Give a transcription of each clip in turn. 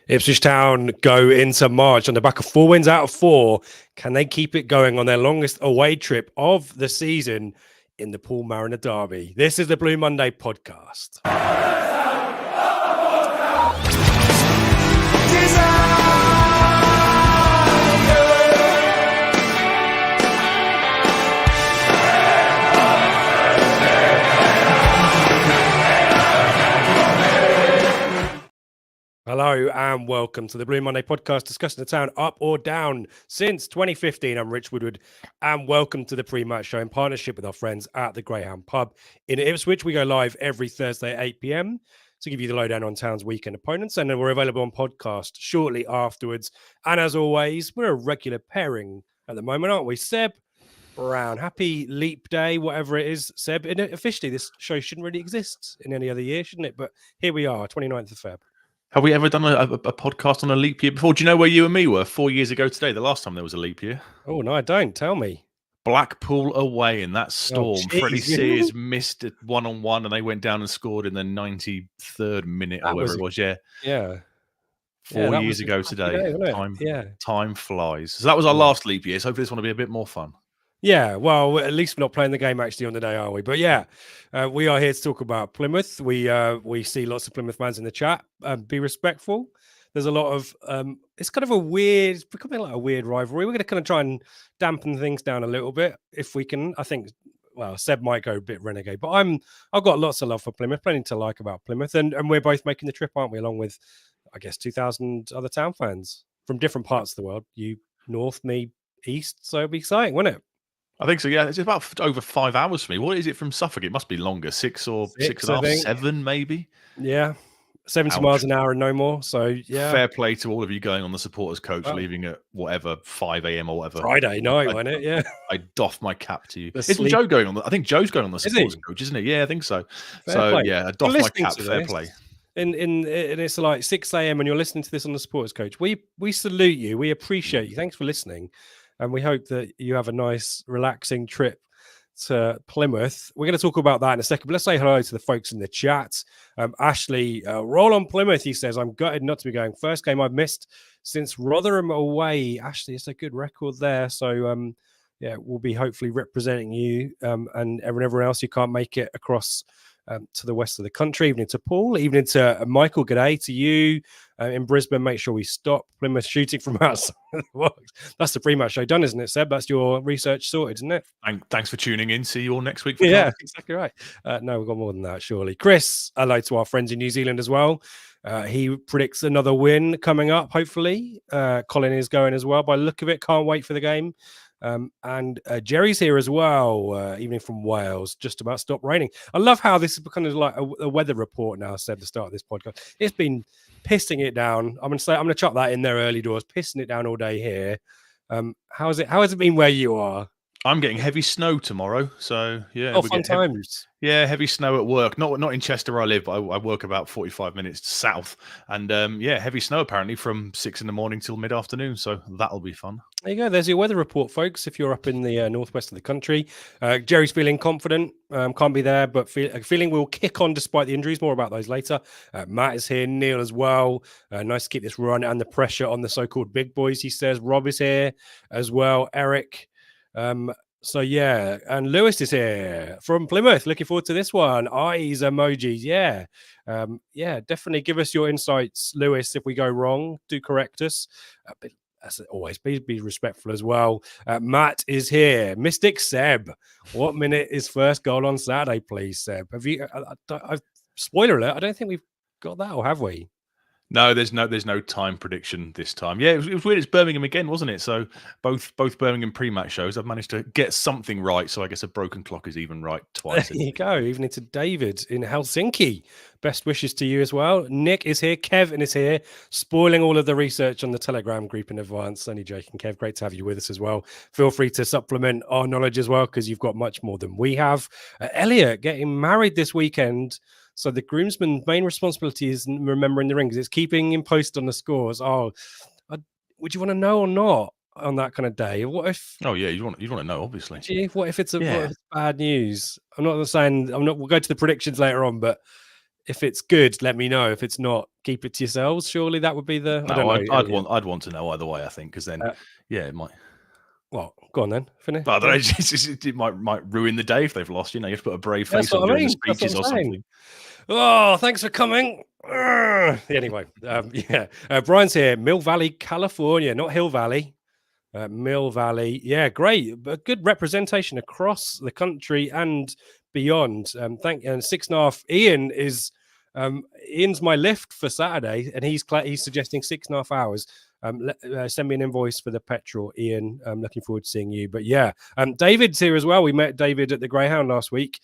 Ipswich Town go into March on the back of 4 wins out of 4. Can they keep it going on their longest away trip of the season in the Paul Mariner Derby? This is the Blue Monday podcast. Hello and welcome to the Blue Monday podcast, discussing the town up or down since 2015. I'm Rich Woodward and welcome to the Prematch Show in partnership with our friends at the Greyhound Pub in Ipswich. We go live every Thursday at 8 p.m. to give you the lowdown on town's weekend opponents, and then we're available on podcast shortly afterwards. And as always, we're a regular pairing at the moment, aren't we? Seb Brown, happy Leap Day, whatever it is, Seb. And officially, this show shouldn't really exist in any other year, shouldn't it? But here we are, 29th of Feb. Have we ever done a podcast on a leap year before? Do you know where you and me were 4 years ago today, the last time there was a leap year? Oh, no, I don't. Tell me. Blackpool away in that storm. Oh, Freddie Sears missed it one-on-one and they went down and scored in the 93rd minute or whatever it was. Yeah. 4 years ago today. Time flies. So that was our last leap year. So hopefully this one will be a bit more fun. Yeah, well, at least we're not playing the game actually on the day, are we? But yeah, we are here to talk about Plymouth. We see lots of Plymouth fans in the chat. Be respectful. There's a lot of it's kind of it's becoming like a weird rivalry. We're going to kind of try and dampen things down a little bit if we can. I think, well, Seb might go a bit renegade, but I've got lots of love for Plymouth, plenty to like about Plymouth, and we're both making the trip, aren't we? Along with, I guess, 2,000 other town fans from different parts of the world. You north, me east, so it'll be exciting, won't it? I think so, yeah. It's about over 5 hours for me. What is it from Suffolk? It must be longer. Six and a half, 7 maybe? Yeah. 70 miles an hour and no more. So, yeah. Fair play to all of you going on the supporters coach, leaving at whatever, 5 a.m. or whatever. Friday night, wasn't it? Yeah. I doff my cap to you. Isn't Joe going on? I think Joe's going on the supporters coach, isn't he? Yeah, I think so. Fair play. Yeah, I doff my cap. Fair play. And it's like 6 a.m. and you're listening to this on the supporters coach. We salute you. We appreciate you. Thanks for listening. And we hope that you have a nice, relaxing trip to Plymouth. We're going to talk about that in a second, but let's say hello to the folks in the chat. Ashley, roll on Plymouth, he says. I'm gutted not to be going. First game I've missed since Rotherham away. Ashley, it's a good record there. So, yeah, we'll be hopefully representing you and everyone else who can't make it across to the west of the country. Evening to Paul, evening to Michael. G'day to you in Brisbane. Make sure we stop Plymouth shooting from outside the box. That's the Prematch Show done, isn't it, Seb? That's your research sorted, isn't it? Thanks for tuning in. See you all next week. Yeah, exactly right. No, we've got more than that, surely. Chris, hello to our friends in New Zealand as well. He predicts another win coming up, hopefully. Colin is going as well by the look of it. Can't wait for the game. And Jerry's here as well, evening from Wales. Just about stopped raining. I love how this is kind of like a weather report now, Seb, to start this podcast. It's been pissing it down. I'm going to chuck that in there early doors, pissing it down all day here. How has it been where you are? I'm getting heavy snow tomorrow, so yeah. Oh, fun times. Yeah, heavy snow at work. Not in Chester where I live, but I work about 45 minutes south. And yeah, heavy snow apparently from 6 a.m. till mid-afternoon, so that'll be fun. There you go. There's your weather report, folks, if you're up in the northwest of the country. Jerry's feeling confident. Can't be there, but feeling we'll kick on despite the injuries. More about those later. Matt is here. Neil as well. Nice to keep this run and the pressure on the so-called big boys, he says. Rob is here as well. Eric. So yeah, and Lewis is here from Plymouth. Looking forward to this one. Eyes emojis, yeah. Yeah, definitely give us your insights, Lewis. If we go wrong, do correct us. But as always, be respectful as well. Matt is here. Mystic Seb, what minute is first goal on Saturday, please, Seb? Have you? Spoiler alert, I don't think we've got that, or have we? No, there's no time prediction this time. Yeah, it was weird. It's Birmingham again, wasn't it? So both Birmingham pre-match shows, I've managed to get something right. So I guess a broken clock is even right twice. There you go. Evening to David in Helsinki. Best wishes to you as well. Nick is here. Kevin is here. Spoiling all of the research on the Telegram group in advance. Only joking, Kev. Great to have you with us as well. Feel free to supplement our knowledge as well, because you've got much more than we have. Elliot getting married this weekend. So the groomsman's main responsibility is remembering the rings. It's keeping him posted on the scores. Would you want to know or not on that kind of day? What if? Oh yeah, you want to know, obviously. What if it's bad news? I'm not saying we'll go to the predictions later on, but if it's good, let me know. If it's not, keep it to yourselves. Surely that would be the. No, I don't know. I'd want to know either way. I think because then, it might. Well, go on then. Finish. I don't know. It might ruin the day if they've lost. You have to put a brave face on during the speeches or something. Oh, thanks for coming. Anyway, Brian's here, Mill Valley, California, not Hill Valley. Mill Valley, yeah, great, but good representation across the country and beyond. And 6.5. Ian is Ian's my lift for Saturday, and he's suggesting 6.5 hours. Send me an invoice for the petrol, Ian. I'm looking forward to seeing you. But yeah, David's here as well. We met David at the Greyhound last week.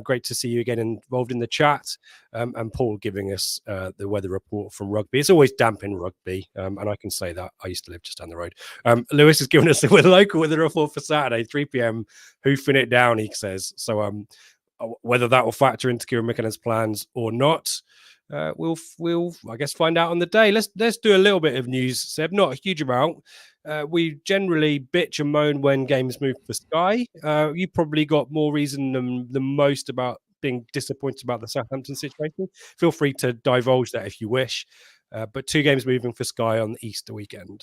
Great to see you again involved in the chat. And Paul giving us the weather report from Rugby. It's always damp in Rugby, and I can say that. I used to live just down the road. Lewis has given us the local weather report for Saturday, 3 p.m. Hoofing it down, he says. So whether that will factor into Kieran McKinnon's plans or not, we'll I guess find out on the day. Let's do a little bit of news, Seb. Not a huge amount. We generally bitch and moan when games move for Sky. You probably got more reason than most about being disappointed about the Southampton situation. Feel free to divulge that if you wish. But 2 games moving for Sky on the Easter weekend.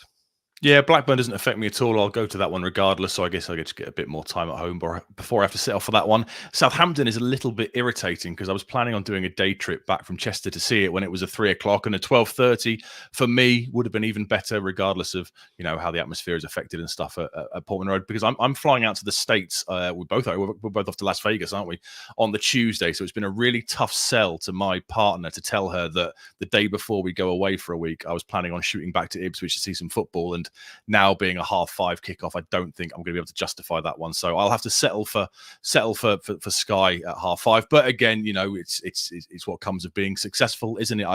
Yeah, Blackburn doesn't affect me at all. I'll go to that one regardless. So I guess I get to get a bit more time at home before I have to set off for that one. Southampton is a little bit irritating because I was planning on doing a day trip back from Chester to see it when it was a 3 o'clock, and a 12:30 for me would have been even better, regardless of how the atmosphere is affected and stuff at Portman Road, because I'm flying out to the States. We're both off to Las Vegas, aren't we, on the Tuesday? So it's been a really tough sell to my partner to tell her that the day before we go away for a week, I was planning on shooting back to Ipswich to see some football, and now being a 5:30 kickoff, I don't think I'm going to be able to justify that one. So I'll have to settle for Sky at 5:30. But again, it's what comes of being successful, isn't it?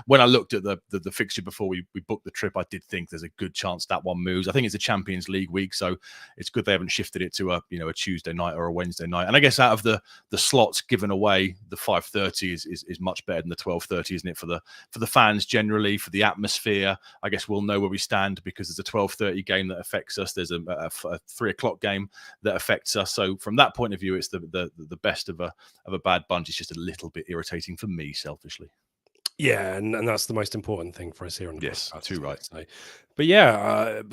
When I looked at the fixture before we booked the trip, I did think there's a good chance that one moves. I think it's a Champions League week, so it's good they haven't shifted it to a Tuesday night or a Wednesday night. And I guess out of the slots given away, the 5:30 is much better than the 12:30, isn't it? For the fans generally, for the atmosphere, I guess we'll know where we stand because there's a 12:30 game that affects us. There's a 3 o'clock game that affects us. So from that point of view, it's the best of a bad bunch. It's just a little bit irritating for me, selfishly. Yeah, and that's the most important thing for us here on the podcast. Too right. So, but yeah,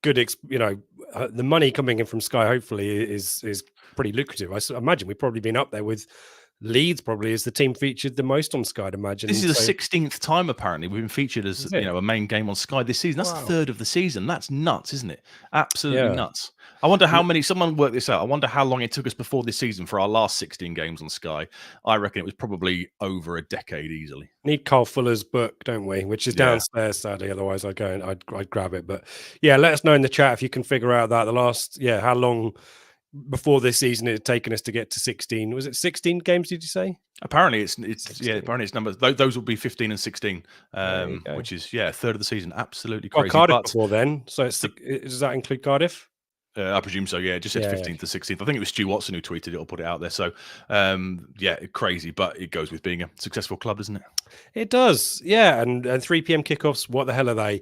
good. The money coming in from Sky hopefully is pretty lucrative. I imagine we've probably been up there with Leeds, probably is the team featured the most on Sky, I'd imagine. This is the 16th time apparently we've been featured as a main game on Sky this season. That's the 3rd of the season. That's nuts, isn't it? Absolutely nuts. I wonder how many. Someone worked this out. I wonder how long it took us before this season for our last 16 games on Sky. I reckon it was probably over a decade easily. Need Carl Fuller's book, don't we? Which is downstairs, sadly. Otherwise, I'd go and I'd grab it. But yeah, let us know in the chat if you can figure out that how long before this season it had taken us to get to 16. Was it 16 games, did you say? Apparently it's apparently it's numbers. Those will be 15 and 16, which is 1/3 of the season. Absolutely crazy. Well, Cardiff before then. So does that include Cardiff? I presume so. Yeah, it just said 15th to 16th. I think it was Stu Watson who tweeted it or put it out there. So crazy, but it goes with being a successful club, doesn't it? It does. Yeah, and 3 p.m. kickoffs. What the hell are they?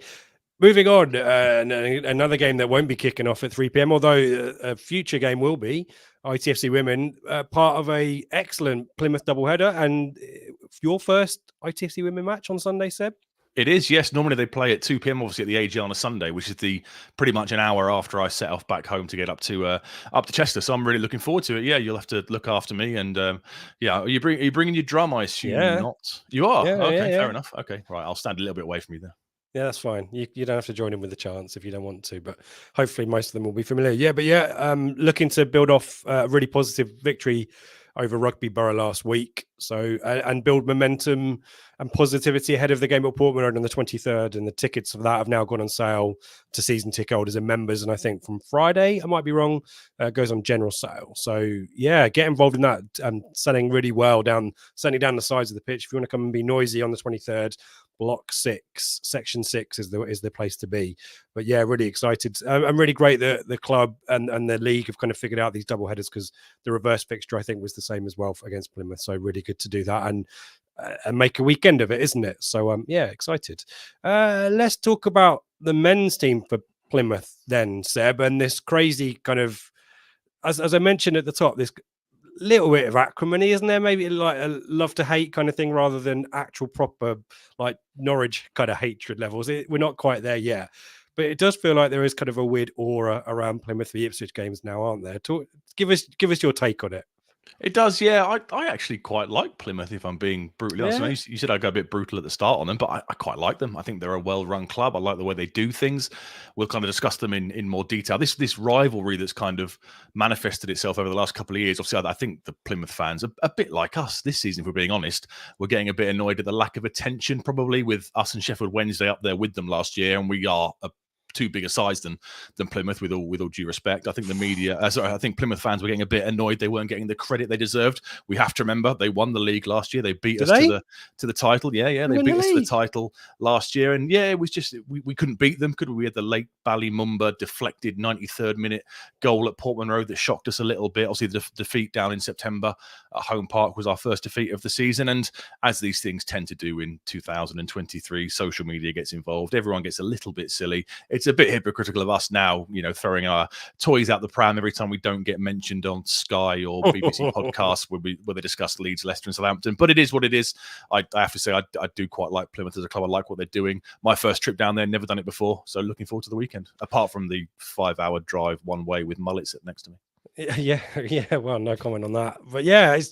Moving on, another game that won't be kicking off at 3 p.m, although a future game will be. ITFC Women, part of a excellent Plymouth doubleheader, and your first ITFC Women match on Sunday, Seb? It is, yes. Normally they play at 2 p.m, obviously at the AG on a Sunday, which is pretty much an hour after I set off back home to get up to Chester. So I'm really looking forward to it. Yeah, you'll have to look after me, and are you bringing your drum? I assume not. You are. Fair enough. Okay, right. I'll stand a little bit away from you there. Yeah, that's fine. You don't have to join in with the chants if you don't want to, but hopefully most of them will be familiar. Yeah, looking to build off a really positive victory over Rugby Borough last week. So, and build momentum and positivity ahead of the game at Portman Road on the 23rd. And the tickets for that have now gone on sale to season ticket holders and members. And I think from Friday, I might be wrong, goes on general sale. So yeah, get involved in that. Selling really well certainly down the sides of the pitch. If you want to come and be noisy on the 23rd, Block 6, Section 6 is the place to be. But yeah, really excited. I'm really great that the club and the league have kind of figured out these double headers, because the reverse fixture I think was the same as well against Plymouth. So really good to do that and make a weekend of it, isn't it? So excited. Let's talk about the men's team for Plymouth then, Seb, and this crazy kind of, as I mentioned at the top, this little bit of acrimony, isn't there? Maybe like a love to hate kind of thing rather than actual proper like Norwich kind of hatred levels. We're not quite there yet, but it does feel like there is kind of a weird aura around Plymouth v Ipswich games now, aren't there? Give us your take on it. It does, yeah. I actually quite like Plymouth, if I'm being brutally honest. You said I go a bit brutal at the start on them, but I quite like them. I think they're a well-run club. I like the way they do things. We'll kind of discuss them in more detail. This rivalry that's kind of manifested itself over the last couple of years. Obviously, I think the Plymouth fans are a bit like us this season, if we're being honest. We're getting a bit annoyed at the lack of attention, probably, with us and Sheffield Wednesday up there with them last year, and we are too big a size than Plymouth, with all due respect. I think the media, I think Plymouth fans were getting a bit annoyed they weren't getting the credit they deserved. We have to remember they won the league last year. They beat us to the title. Yeah, they beat us to the title last year, and yeah, it was just we couldn't beat them, could we? We had the late Ballymumba deflected 93rd minute goal at Portman Road that shocked us a little bit. Obviously, the defeat down in September at Home Park was our first defeat of the season, and as these things tend to do in 2023, social media gets involved. Everyone gets a little bit silly. It's a bit hypocritical of us now, throwing our toys out the pram every time we don't get mentioned on Sky or BBC podcasts where they discuss Leeds, Leicester and Southampton. But it is what it is. I have to say I do quite like Plymouth as a club. I like what they're doing. My first trip down there, never done it before. So looking forward to the weekend, apart from the 5-hour drive one way with Mullet sitting next to me. Yeah. Well, no comment on that. But yeah, it's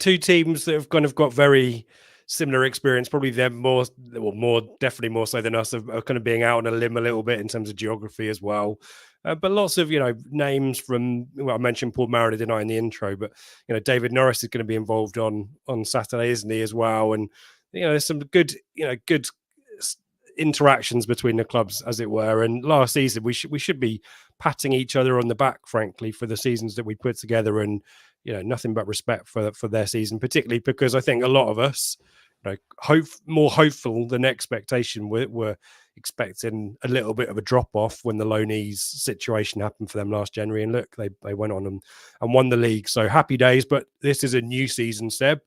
two teams that have kind of got very similar experience. Probably they're definitely more so than us, of kind of being out on a limb a little bit in terms of geography as well. But lots of names from, I mentioned Paul Mariner, didn't I, in the intro, but David Norris is going to be involved on Saturday, isn't he, as well? And there's some good interactions between the clubs, as it were. And last season we should be patting each other on the back, frankly, for the seasons that we put together, and nothing but respect for their season, particularly because I think a lot of us more hopeful than expectation. We're expecting a little bit of a drop off when the loanees situation happened for them last January, and look, they went on and won the league. So happy days. But this is a new season, Seb.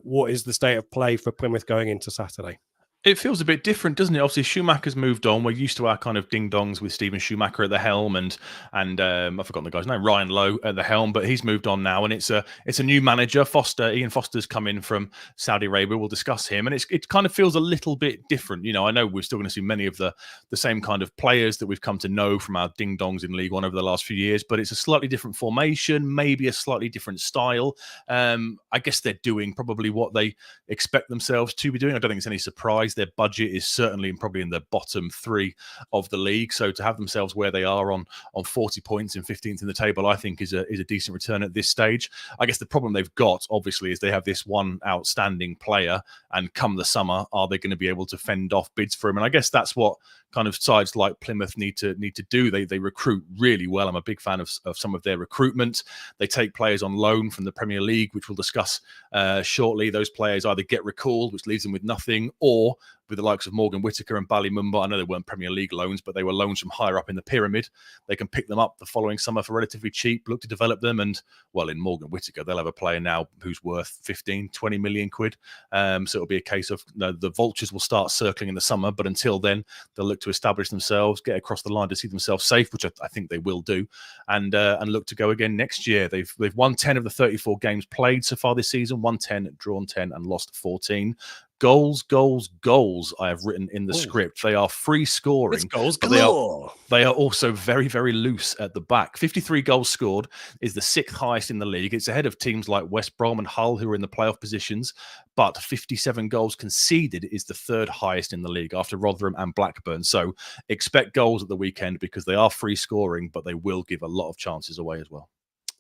What is the state of play for Plymouth going into Saturday? It feels a bit different, doesn't it? Obviously, Schumacher's moved on. We're used to our kind of ding-dongs with Stephen Schumacher at the helm and I've forgotten the guy's name, Ryan Lowe at the helm, but he's moved on now, and it's a new manager. Ian Foster's come in from Saudi Arabia. We'll discuss him, and it kind of feels a little bit different. I know we're still going to see many of the same kind of players that we've come to know from our ding-dongs in League One over the last few years, but it's a slightly different formation, maybe a slightly different style. I guess they're doing probably what they expect themselves to be doing. I don't think it's any surprise. Their budget is certainly probably in the bottom 3 of the league. So to have themselves where they are on 40 points and 15th in the table, I think is a decent return at this stage. I guess the problem they've got, obviously, is they have this one outstanding player, and come the summer, are they going to be able to fend off bids for him? And I guess that's what kind of sides like Plymouth need to do. They recruit really well. I'm a big fan of some of their recruitment. They take players on loan from the Premier League, which we'll discuss shortly. Those players either get recalled, which leaves them with nothing, or with the likes of Morgan Whittaker and Ballymumba, I know they weren't Premier League loans, but they were loans from higher up in the pyramid. They can pick them up the following summer for relatively cheap, look to develop them, and, well, in Morgan Whittaker, they'll have a player now who's worth 15, 20 million quid. So it'll be a case of the vultures will start circling in the summer, but until then, they'll look to establish themselves, get across the line to see themselves safe, which I think they will do, and look to go again next year. They've won 10 of the 34 games played so far this season, won 10, drawn 10, and lost 14. Goals, I have written in the script. They are free scoring. It's goals galore. They are also very, very loose at the back. 53 goals scored is the 6th highest in the league. It's ahead of teams like West Brom and Hull, who are in the playoff positions. But 57 goals conceded is the 3rd highest in the league after Rotherham and Blackburn. So expect goals at the weekend because they are free scoring, but they will give a lot of chances away as well.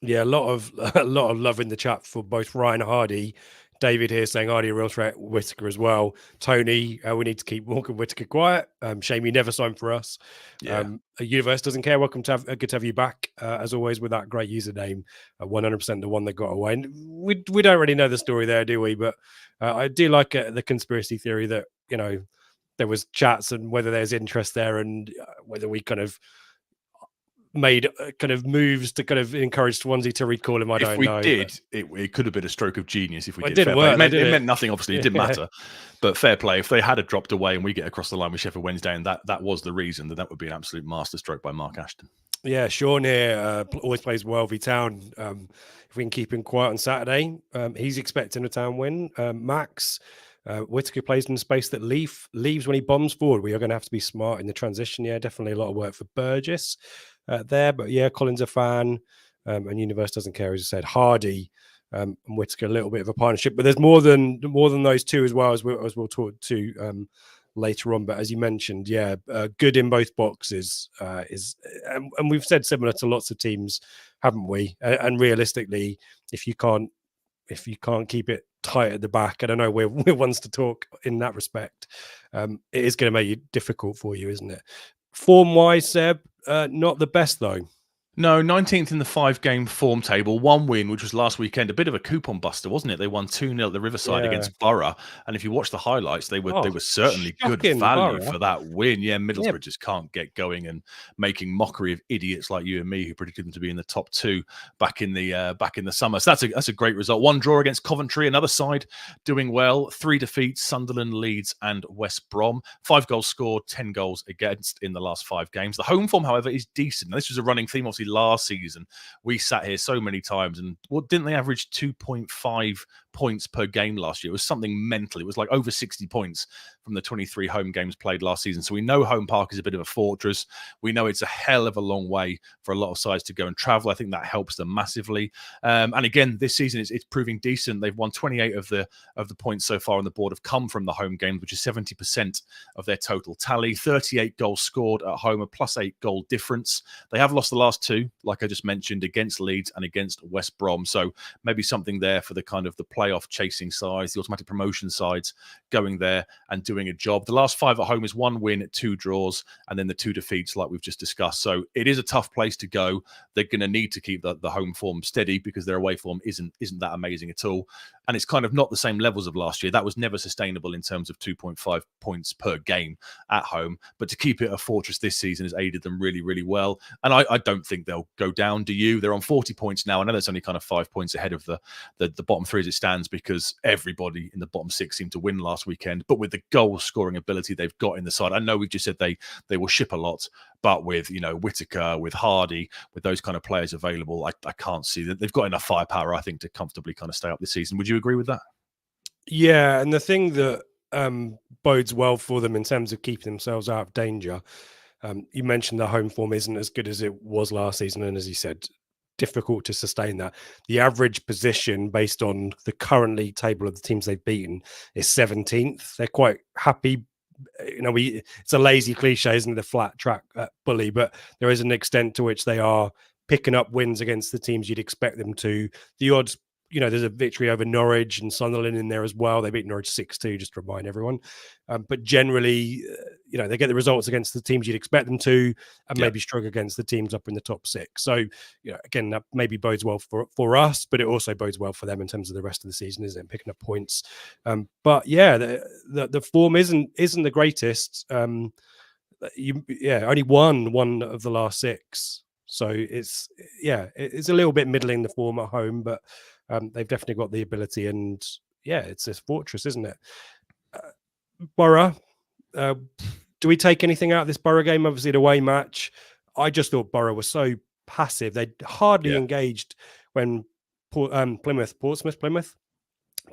Yeah, a lot of love in the chat for both Ryan Hardy. David here saying Hardy a real threat, Whittaker as well. Tony, we need to keep Morgan Whittaker quiet. Shame he never signed for us. Yeah. Universe doesn't care. Welcome to good to have you back, as always, with that great username. 100% the one that got away. And we don't really know the story there, do we? But I do like the conspiracy theory that there was chats and whether there's interest there, and whether we kind of made kind of moves to kind of encourage Swansea to recall him. I don't know. If we did, it could have been a stroke of genius if we did. It didn't work. It meant nothing, obviously. It didn't matter. But fair play. If they had dropped away and we get across the line with Sheffield Wednesday, and that was the reason, that would be an absolute masterstroke by Mark Ashton. Yeah, Sean here always plays well v Town. If we can keep him quiet on Saturday, he's expecting a Town win. Max Whitaker plays in the space that leaves when he bombs forward. We are going to have to be smart in the transition. Yeah, definitely a lot of work for Burgess there. But yeah, Colin's a fan, and Universe doesn't care, as I said. Hardy and Whitaker, a little bit of a partnership, but there's more than those two as well, as we'll talk to later on. But as you mentioned, yeah, good in both boxes and we've said similar to lots of teams, haven't we? And realistically, if you can't keep it tight at the back, I don't know, we're ones to talk in that respect. It is going to make it difficult for you, isn't it? Form wise, Seb, not the best though. No, 19th in the 5-game form table, 1 win, which was last weekend. A bit of a coupon buster, wasn't it? They won 2-0 at the Riverside against Borough. And if you watch the highlights, they were certainly good value for that win. Yeah, Middlesbrough just can't get going, and making mockery of idiots like you and me who predicted them to be in the top 2 back in the summer. So that's a great result. 1 draw against Coventry, another side doing well. 3 defeats, Sunderland, Leeds and West Brom. 5 goals scored, 10 goals against in the last 5 games. The home form, however, is decent. Now, this was a running theme, obviously, last season. We sat here so many times, and didn't they average 2.5 points per game last year? It was something mental. It was like over 60 points from the 23 home games played last season. So we know Home Park is a bit of a fortress. We know it's a hell of a long way for a lot of sides to go and travel. I think that helps them massively. And again, this season it's proving decent. They've won 28 of the points so far on the board have come from the home games, which is 70% of their total tally. 38 goals scored at home, a +8 goal difference. They have lost the last 2, like I just mentioned, against Leeds and against West Brom. So maybe something there for the kind of the playoff chasing sides, the automatic promotion sides going there and doing a job. The last 5 at home is 1 win, 2 draws, and then the 2 defeats like we've just discussed. So it is a tough place to go. They're going to need to keep the home form steady because their away form isn't that amazing at all. And it's kind of not the same levels of last year. That was never sustainable in terms of 2.5 points per game at home. But to keep it a fortress this season has aided them really, really well. And I don't think they'll go down. Do you? They're on 40 points now. I know that's only kind of 5 points ahead of the bottom 3 as it stands, because everybody in the bottom 6 seemed to win last weekend. But with the goal scoring ability they've got in the side, I know we've just said they will ship a lot, but with Whitaker, with Hardy, with those kind of players available, I can't see that they've got enough firepower, I think, to comfortably kind of stay up this season. Would you agree with that? Yeah, and the thing that bodes well for them in terms of keeping themselves out of danger, you mentioned the home form isn't as good as it was last season, and as you said, difficult to sustain that. The average position based on the current league table of the teams they've beaten is 17th. They're quite happy. It's a lazy cliche, isn't it, a flat track bully, but there is an extent to which they are picking up wins against the teams you'd expect them to. The odds, there's a victory over Norwich and Sunderland in there as well. They beat Norwich 6-2, just to remind everyone. But generally, they get the results against the teams you'd expect them to, and maybe struggle against the teams up in the top 6. So, again, that maybe bodes well for us, but it also bodes well for them in terms of the rest of the season, isn't it? Picking up points. But yeah, the form isn't the greatest. Only one of the last 6. So it's a little bit middling, the form at home, but they've definitely got the ability, and it's this fortress, isn't it? Borough, do we take anything out of this Borough game? Obviously, the away match, I just thought Borough was so passive. They hardly engaged when Plymouth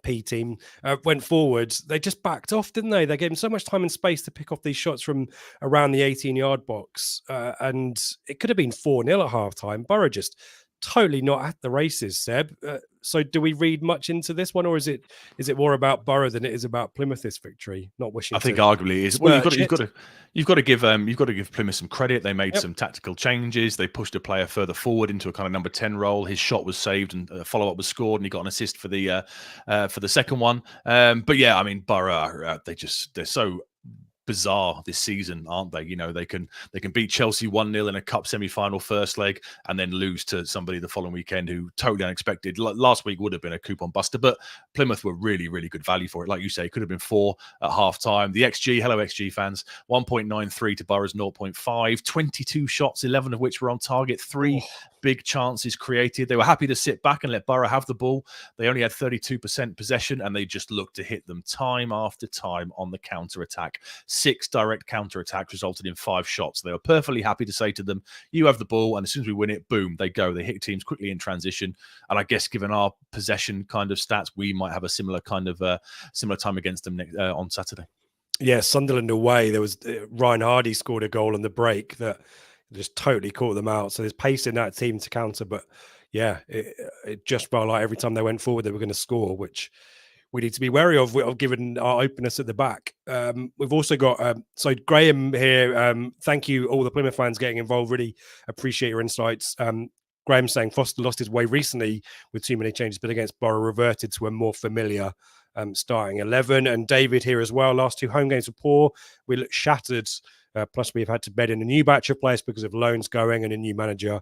P team went forward. They just backed off, didn't they? They gave them so much time and space to pick off these shots from around the 18-yard box, and it could have been 4-0 at half-time. Borough just totally not at the races, Seb. So do we read much into this one, or is it more about Borough than it is about Plymouth's victory? Not wishing. I think arguably it is. Well, you've got to give Plymouth some credit. They made some tactical changes. They pushed a player further forward into a kind of number 10 role. His shot was saved, and a follow up was scored, and he got an assist for the second one. But yeah, I mean, Borough, they're so bizarre this season, aren't they? They can beat Chelsea 1-0 in a cup semi-final first leg and then lose to somebody the following weekend who totally unexpected. Last week would have been a coupon buster, but Plymouth were really, really good value for it. Like you say, it could have been 4 at half time. The XG, hello XG fans, 1.93 to Borough's 0.5, 22 shots, 11 of which were on target, 3 big chances created. They were happy to sit back and let Borough have the ball. They only had 32% possession, and they just looked to hit them time after time on the counter-attack. 6 direct counter-attacks resulted in 5 shots. They were perfectly happy to say to them, you have the ball, and as soon as we win it, boom, they go. They hit teams quickly in transition. And I guess given our possession kind of stats, we might have a similar kind of similar time against them on Saturday. Yeah, Sunderland away, there was Ryan Hardy scored a goal on the break that just totally caught them out. So there's pace in that team to counter. But yeah, it just felt like every time they went forward, they were going to score, which we need to be wary of given our openness at the back. We've also got, so Graham here, thank you all the Plymouth fans getting involved. Really appreciate your insights. Graham saying Foster lost his way recently with too many changes, but against Borough reverted to a more familiar starting 11. And David here as well. Last 2 home games were poor. We look shattered. Plus, we've had to bed in a new batch of players because of loans going and a new manager.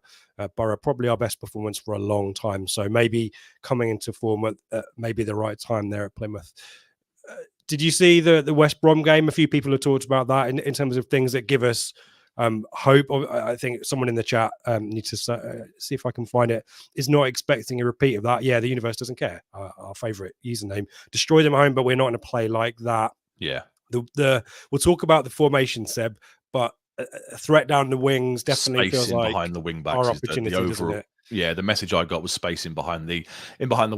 Borough probably our best performance for a long time. So maybe coming into form at maybe the right time there at Plymouth. Did you see the West Brom game? A few people have talked about that in terms of things that give us hope. I think someone in the chat needs to see if I can find it, is not expecting a repeat of that. Yeah, the universe doesn't care. Our favourite username. Destroy them at home, but we're not going to play like that. Yeah. We'll talk about the formation, Seb, but a threat down the wings definitely feels like behind the wing backs our opportunity, doesn't it? Yeah, the message I got was spacing behind the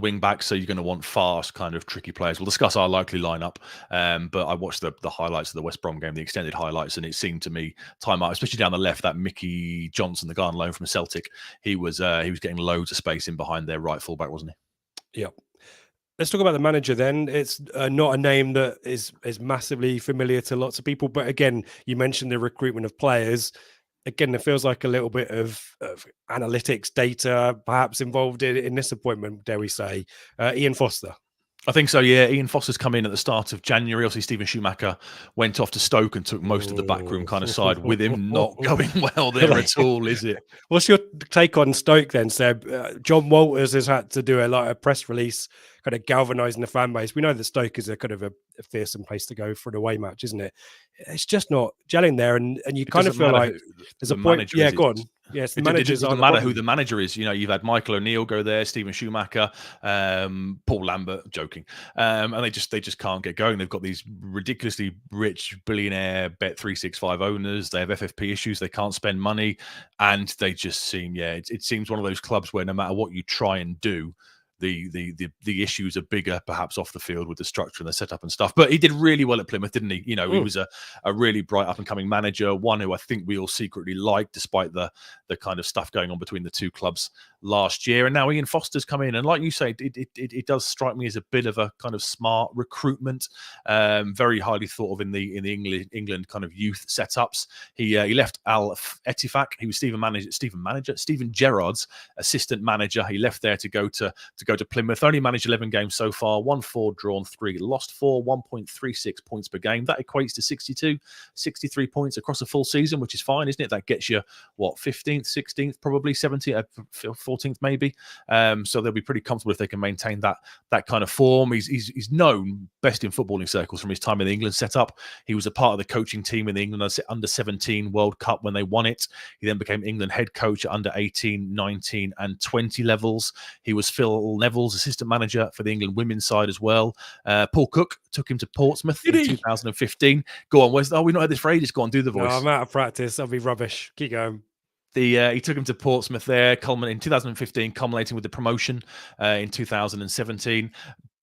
wing backs. So you're going to want fast, kind of tricky players. We'll discuss our likely lineup, but I watched the highlights of the West Brom game, the extended highlights, and it seemed to me time out, especially down the left, that Mickey Johnson, the guy on loan from Celtic, he was getting loads of space in behind their right fullback, wasn't he? Yeah. Let's talk about the manager then. It's not a name that is massively familiar to lots of people. But again, you mentioned the recruitment of players. Again, it feels like a little bit of analytics data perhaps involved in this appointment, dare we say. Ian Foster. I think so, yeah. Ian Foster's come in at the start of January. Obviously, Stephen Schumacher went off to Stoke and took most of the backroom kind of side with him. Not going well there at all, is it? What's your take on Stoke then, Seb? John Walters has had to do a press release kind of galvanising the fan base. We know that Stoke is a kind of a fearsome place to go for an away match, isn't it? It's just not gelling there, and you kind of feel like there's a point. Yeah, go on. Yes, the managers doesn't matter who the manager is. You know, you've had Michael O'Neill go there, Stephen Schumacher, Paul Lambert, joking, and they just can't get going. They've got these ridiculously rich billionaire Bet365 owners. They have FFP issues. They can't spend money, and they just seem it seems one of those clubs where no matter what you try and do, the issues are bigger, perhaps off the field with the structure and the setup and stuff. But he did really well at Plymouth, didn't he? You know, he was a really bright up and coming manager, one who I think we all secretly liked, despite the kind of stuff going on between the two clubs last year. And now Ian Foster's come in, and like you say, it does strike me as a bit of a kind of smart recruitment, very highly thought of in the England kind of youth setups. He left Al Etifak. He was Stephen Gerrard's assistant manager. He left there to go to Plymouth. Only managed 11 games so far, won 4, drawn 3, lost 4, 1.36 points per game. That equates to 63 points across a full season, which is fine, isn't it? That gets you what, 15th, 16th, probably 17th, 14th maybe. So they'll be pretty comfortable if they can maintain that kind of form. He's known best in footballing circles from his time in the England setup. He was a part of the coaching team in the England under-17 World Cup when they won it. He then became England head coach at under 18, 19 and 20 levels. He was Phil Neville's assistant manager for the England women's side as well. Paul Cook took him to Portsmouth in 2015. Go on, we've not had this for ages. Go on, do the voice. No, I'm out of practice. I'll be rubbish. Keep going. He took him to Portsmouth there, in 2015, culminating with the promotion in 2017.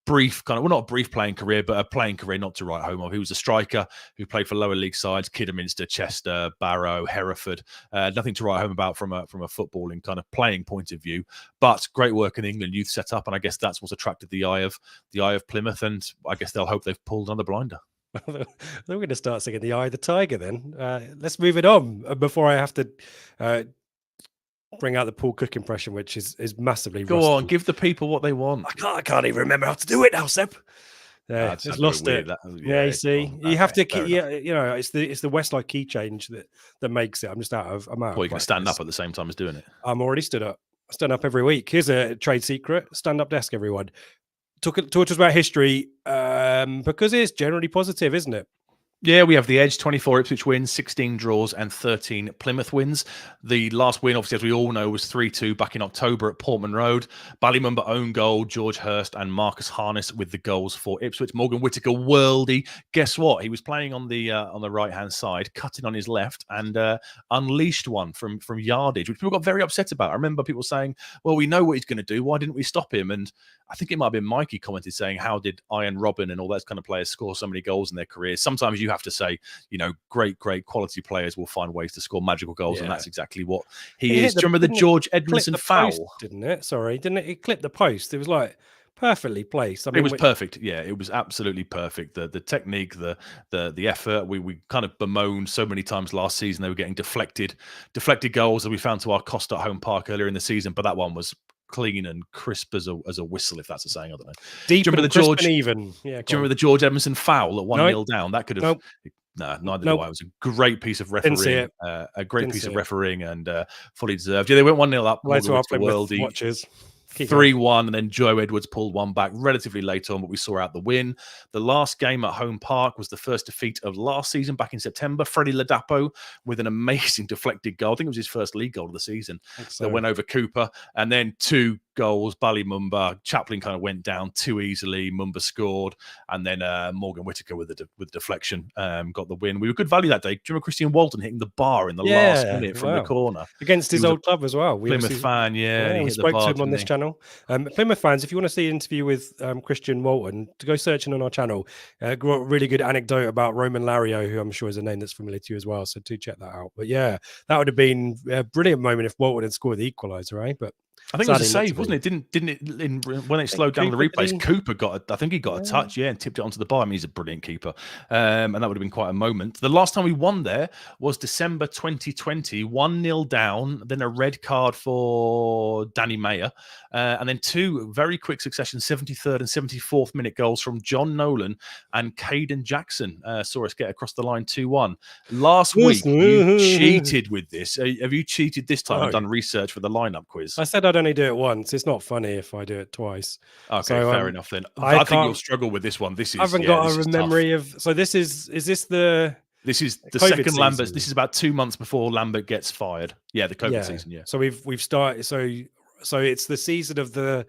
Brief kind of, well, not a brief playing career, but a playing career not to write home of. He was a striker who played for lower league sides, Kidderminster, Chester, Barrow, Hereford. Nothing to write home about from a footballing kind of playing point of view, but great work in the England youth setup, and I guess that's what's attracted the eye of Plymouth, and I guess they'll hope they've pulled another blinder. We're going to start singing "The Eye of the Tiger" then. Let's move it on before I have to bring out the Paul Cook impression, which is massively Go rusty. on, give the people what they want. I can't even remember how to do it now, Seb. Yeah, just lost it. You see, you have to keep. Yeah, you know, it's the Westlife key change that makes it. I'm just out of. Well, you can stand up at the same time as doing it. I'm already stood up. I stand up every week. Here's a trade secret: stand up desk, everyone. Talk to us about history because it's generally positive, isn't it? Yeah, we have the edge, 24 Ipswich wins, 16 draws and 13 Plymouth wins. The last win, obviously, as we all know, was 3-2 back in October at Portman Road. Ballymumba own goal, George Hurst and Marcus Harness with the goals for Ipswich. Morgan Whittaker, worldy. Guess what? He was playing on the right-hand side, cutting on his left, and unleashed one from yardage, which people got very upset about. I remember people saying, well, we know what he's going to do. Why didn't we stop him? And I think it might have been Mikey commented saying, how did Ian Robin and all those kind of players score so many goals in their careers? Sometimes you have to say, great quality players will find ways to score magical goals, and that's exactly what he is. Do you remember the George Edmondson foul? Post, didn't it? Sorry, didn't it? It clipped the post. It was like perfectly placed. I mean, it was perfect. Yeah, it was absolutely perfect. The technique, the effort. We kind of bemoaned so many times last season they were getting deflected goals that we found to our cost at Home Park earlier in the season, but that one was clean and crisp as a whistle, if that's a saying. I don't know. Deep, do you remember the George? Even. Yeah. Do you remember the George Edmondson foul at 1-0 down? That could have. No, neither do I. It was a great piece of refereeing. A great piece of refereeing and fully deserved. Yeah, they went 1-0 up. Later on, watches. 3-1, and then Joe Edwards pulled one back relatively late on, but we saw out the win. The last game at Home Park was the first defeat of last season back in September. Freddie Ladapo with an amazing deflected goal. I think it was his first league goal of the season. That went over Cooper. And then 2 goals, Ballymumba. Chaplin kind of went down too easily. Mumba scored. And then Morgan Whittaker with the deflection got the win. We were good value that day. Do you remember Christian Walton hitting the bar in the last minute from the corner? Against his old club as well. Plymouth fan, we spoke to him on this channel. Plymouth fans, if you want to see an interview with Christian Walton, to go searching on our channel. Got a really good anecdote about Roman Lario, who I'm sure is a name that's familiar to you as well. So do check that out. But yeah, that would have been a brilliant moment if Walton had scored the equaliser, right? But I think it was a save, wasn't it? Didn't it? When it slowed down the replays, Cooper got. I think he got a touch, and tipped it onto the bar. I mean, he's a brilliant keeper, and that would have been quite a moment. The last time we won there was December 2020, 1-0 down, then a red card for Danny Mayer, and then 2 very quick succession 73rd and 74th minute goals from John Nolan and Caden Jackson saw us get across the line 2-1. Last week you cheated with this. Have you cheated this time and done research for the lineup quiz? I said I'd only do it once. It's not funny if I do it twice. Okay, so, fair enough then. I think you'll struggle with this one. This is. I haven't got a memory of. So this is the. This is the COVID second Lambert. This is about 2 months before Lambert gets fired. Yeah, the COVID season. Yeah. So we've started. So it's the season of the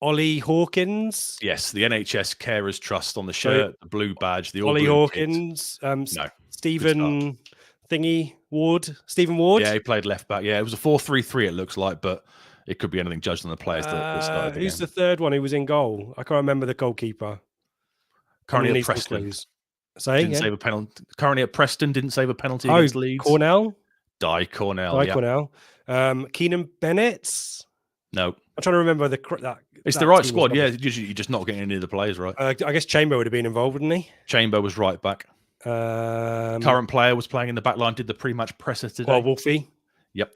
Ollie Hawkins. Yes, the NHS Carers Trust on the shirt, the blue badge, the Ollie Hawkins. Stephen Ward. Yeah, he played left back. Yeah, it was a 4-3-3. It looks like, but it could be anything judged on the players that started. Who's the third one who was in goal? I can't remember the goalkeeper. Currently at Preston. Didn't save a penalty. Currently at Preston, didn't save a penalty against Leeds. Cornell. Di Cornell. Keenan Bennett. No. I'm trying to remember it's the right squad. Yeah, you're just not getting any of the players right. I guess Chamber would have been involved, wouldn't he? Chamber was right back. Current player was playing in the back line. Did the pre-match presser today. Wolfie. Yep.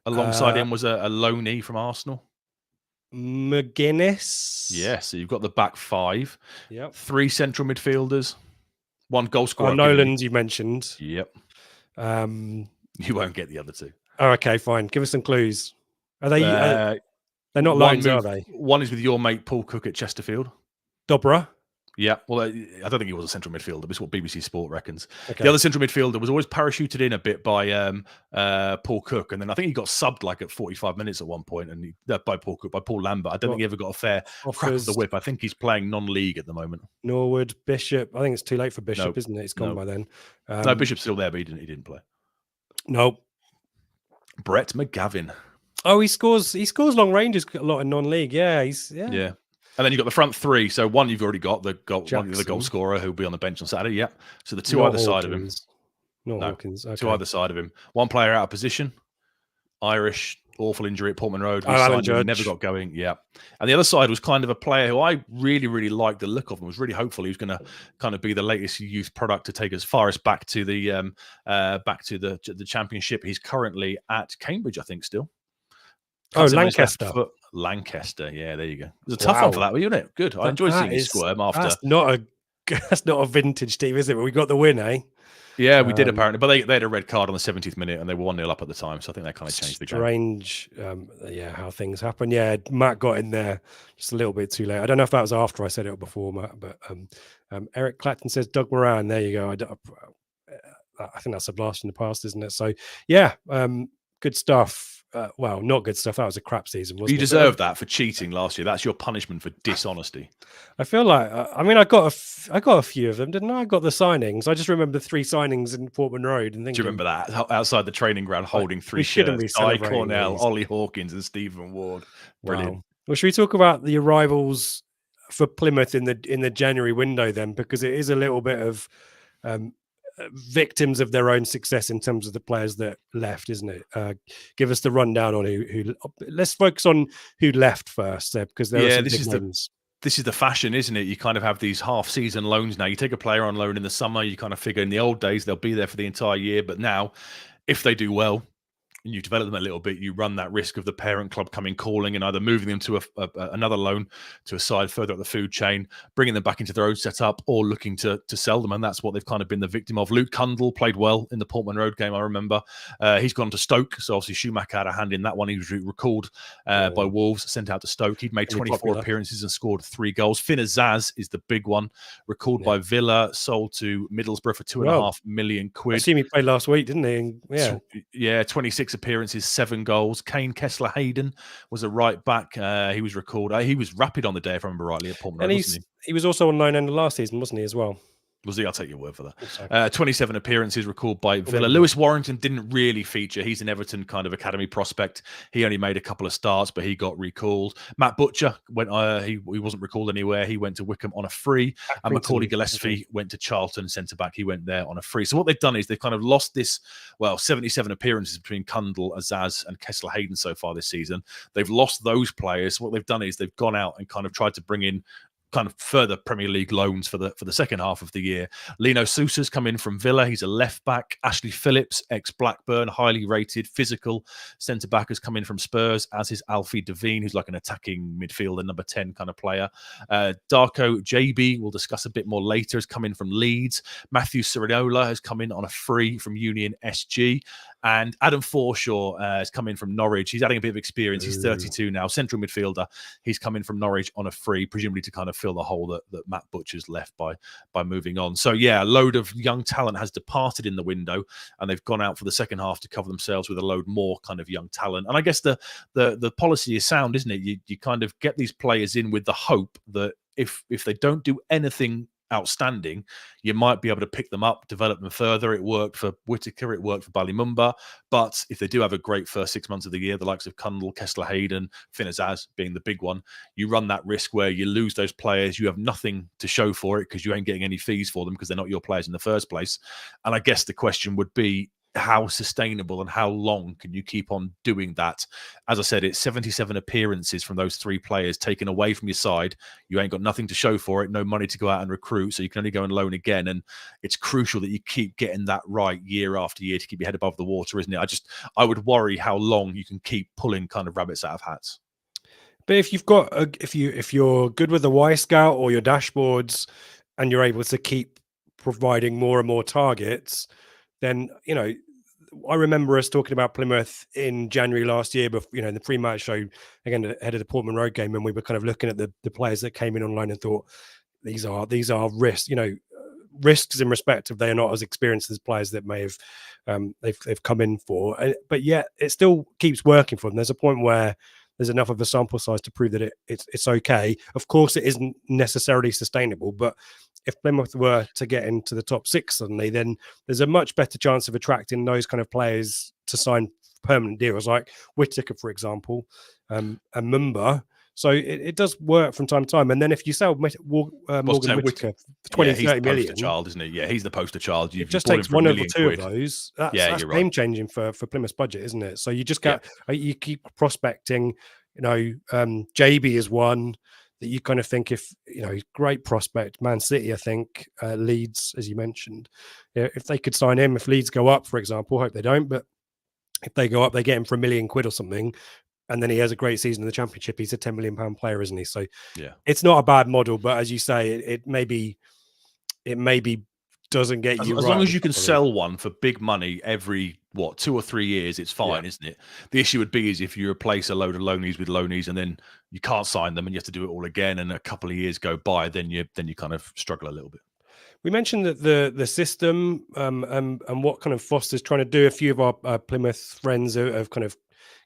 Alongside him was a loanee from Arsenal. McGuinness. Yeah, so you've got the back 5. Yep. 3 central midfielders. 1 goal scorer. Nolan's you mentioned. Yep. You won't get the other 2. Oh, okay, fine. Give us some clues. Are they? They're not loans, are they? One is with your mate Paul Cook at Chesterfield. Dobra. Yeah, well, I don't think he was a central midfielder. This is what BBC Sport reckons. Okay. The other central midfielder was always parachuted in a bit by Paul Cook, and then I think he got subbed like at 45 minutes at one point, and by Paul Lambert. I don't think he ever got a fair crack of the whip. I think he's playing non-league at the moment. Norwood, Bishop. I think it's too late for Bishop, isn't it? It's gone by then. No, Bishop's still there, but he didn't play. No. Brett McGavin. Oh, he scores long ranges a lot in non-league. Yeah. And then you've got the front 3. So one you've already got, the goal scorer who'll be on the bench on Saturday. Yeah. So the 2 either side of him. Hawkins. Okay. 2 either side of him. 1 player out of position. Irish, awful injury at Portman Road. He never got going. Yeah. And the other side was kind of a player who I really, really liked the look of and was really hopeful he was going to kind of be the latest youth product to take as far as back to the championship. He's currently at Cambridge, I think, still. Lancaster. Yeah, there you go. It was a tough one for that, wasn't it? Good. I enjoyed seeing you squirm after. That's not a that's not a vintage team, is it? But we got the win, eh? Yeah, we did apparently, but they had a red card on the 70th minute and they were 1-0 up at the time, so I think that kind of changed the game. Strange, how things happen. Yeah, Matt got in there just a little bit too late. I don't know if that was after I said it or before, Matt, but Eric Clapton says Doug Moran. There you go. I think that's a blast in the past, isn't it? So yeah, good stuff. Well, not good stuff. That was a crap season, wasn't it? You deserved that for cheating last year. That's your punishment for dishonesty. I feel like, I mean, I got a few of them, didn't I? I got the signings. I just remember the 3 signings in Portman Road. And thinking, do you remember that outside the training ground, holding 3 shirts? Guy Cornell, Ollie Hawkins, and Stephen Ward. Brilliant. Wow. Well, should we talk about the arrivals for Plymouth in the January window then? Because it is a little bit of victims of their own success in terms of the players that left, isn't it? Give us the rundown on who. Let's focus on who left first, because there are some big names. This is the fashion, isn't it? You kind of have these half-season loans now. You take a player on loan in the summer, you kind of figure in the old days they'll be there for the entire year, but now, if they do well, and you develop them a little bit, you run that risk of the parent club coming calling and either moving them to another loan to a side further up the food chain, bringing them back into their own setup, or looking to sell them. And that's what they've kind of been the victim of. Luke Cundle played well in the Portman Road game, I remember. He's gone to Stoke, so obviously Schumacher had a hand in that one. He was recalled by Wolves, sent out to Stoke. He'd made 24 appearances and scored 3 goals. Finn Azaz is the big one, recalled by Villa, sold to Middlesbrough for £2.5 million. I see he played last week, didn't he? Yeah, 26 appearances, 7 goals. Kane Kessler-Hayden was a right back. He was recalled. He was rapid on the day, if I remember rightly, at Portman Road, wasn't he? He was also on loan end of last season, wasn't he, as well? Was he? I'll take your word for that. 27 appearances recalled by Villa. Lewis Warrington didn't really feature. He's an Everton kind of academy prospect. He only made a couple of starts, but he got recalled. Matt Butcher went. He wasn't recalled anywhere. He went to Wickham on a free. And Macaulay Gillespie went to Charlton centre back. He went there on a free. So what they've done is they've kind of lost this. 77 appearances between Cundle, Azaz, and Kessler-Hayden so far this season. They've lost those players. What they've done is they've gone out and kind of tried to bring in kind of further Premier League loans for the second half of the year. Lino Sousa's come in from Villa. He's a left back. Ashley Phillips, ex-Blackburn, highly rated, physical centre-back, has come in from Spurs, as is Alfie Devine, who's like an attacking midfielder, number 10 kind of player. Darko JB, we'll discuss a bit more later, has come in from Leeds. Matthew Siriola has come in on a free from Union SG. And Adam Forshaw has come in from Norwich. He's adding a bit of experience. He's 32 now, central midfielder. He's come in from Norwich on a free, presumably to kind of fill the hole that Matt Butcher's left by moving on. So yeah, a load of young talent has departed in the window, and they've gone out for the second half to cover themselves with a load more kind of young talent. And I guess the policy is sound, isn't it? You kind of get these players in with the hope that if they don't do anything outstanding, you might be able to pick them up, develop them further. It worked for Whittaker, it worked for Ballymumba. But if they do have a great first 6 months of the year, the likes of Cundle, Kessler-Hayden, Finn Azaz being the big one, you run that risk where you lose those players. You have nothing to show for it because you ain't getting any fees for them because they're not your players in the first place. And I guess the question would be, how sustainable and how long can you keep on doing that? As I said, it's 77 appearances from those 3 players taken away from your side. You ain't got nothing to show for it, no money to go out and recruit, so you can only go and loan again. And it's crucial that you keep getting that right year after year to keep your head above the water, isn't it? I would worry how long you can keep pulling kind of rabbits out of hats. But if you've got if you're good with the Y Scout or your dashboards, and you're able to keep providing more and more targets, then, I remember us talking about Plymouth in January last year, but, in the pre-match show, again, ahead of the Portman Road game, and we were kind of looking at the players that came in online and thought, these are risks, risks in respect of they are not as experienced as players that may have they've come in for. But yet it still keeps working for them. There's a point where there's enough of a sample size to prove that it's okay. Of course, it isn't necessarily sustainable, but if Plymouth were to get into the top 6 suddenly, then there's a much better chance of attracting those kind of players to sign permanent deals, like Whittaker, for example, and Mumba. So it does work from time to time. And then if you sell Morgan Whittaker for 20-30 million, child, isn't it? Yeah, he's the poster child. It just takes 1 or 2 of those. That's game changing for Plymouth's budget, isn't it? So you just you keep prospecting. JB is one that you kind of think, if great prospect. Man City, I think, Leeds, as you mentioned, if they could sign him, if Leeds go up, for example, hope they don't, but if they go up, they get him for £1 million or something, and then he has a great season in the Championship. He's a £10 million player, isn't he? So it's not a bad model, but as you say, it maybe it maybe doesn't get you as long as you can sell one for big money every 2 or 3 years, it's fine, isn't it? The issue would be is if you replace a load of loanies with loanies and then you can't sign them and you have to do it all again, and a couple of years go by, then you kind of struggle a little bit. We mentioned that the system and what kind of Foster's trying to do. A few of our Plymouth friends have kind of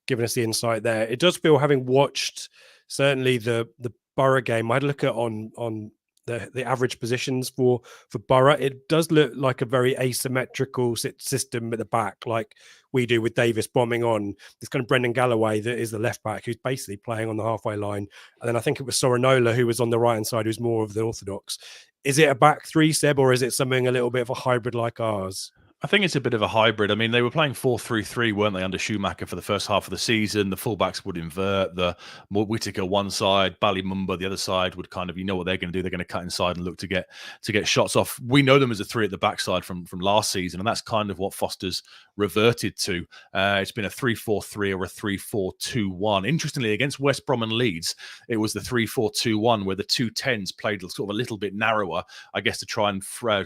given us the insight there. It does feel, having watched certainly the Borough game, I'd look at on the average positions for Borough. It does look like a very asymmetrical system at the back, like we do with Davis bombing on. This kind of Brendan Galloway that is the left back, who's basically playing on the halfway line, and then I think it was Sorinola who was on the right hand side, who's more of the orthodox. Is it a back three, Seb, or is it something a little bit of a hybrid like ours? I think it's a bit of a hybrid. I mean, they were playing 4-3-3, weren't they, under Schumacher for the first half of the season? The fullbacks would invert. The Whittaker one side, Ballymumba the other side would kind of, you know what they're going to do. They're going to cut inside and look to get shots off. We know them as a 3 at the backside from last season, and that's kind of what Foster's reverted to. It's been a 3-4-3 or a 3-4-2-1. Interestingly, against West Brom and Leeds, it was the 3-4-2-1 where the 2 10s played sort of a little bit narrower, I guess, to try and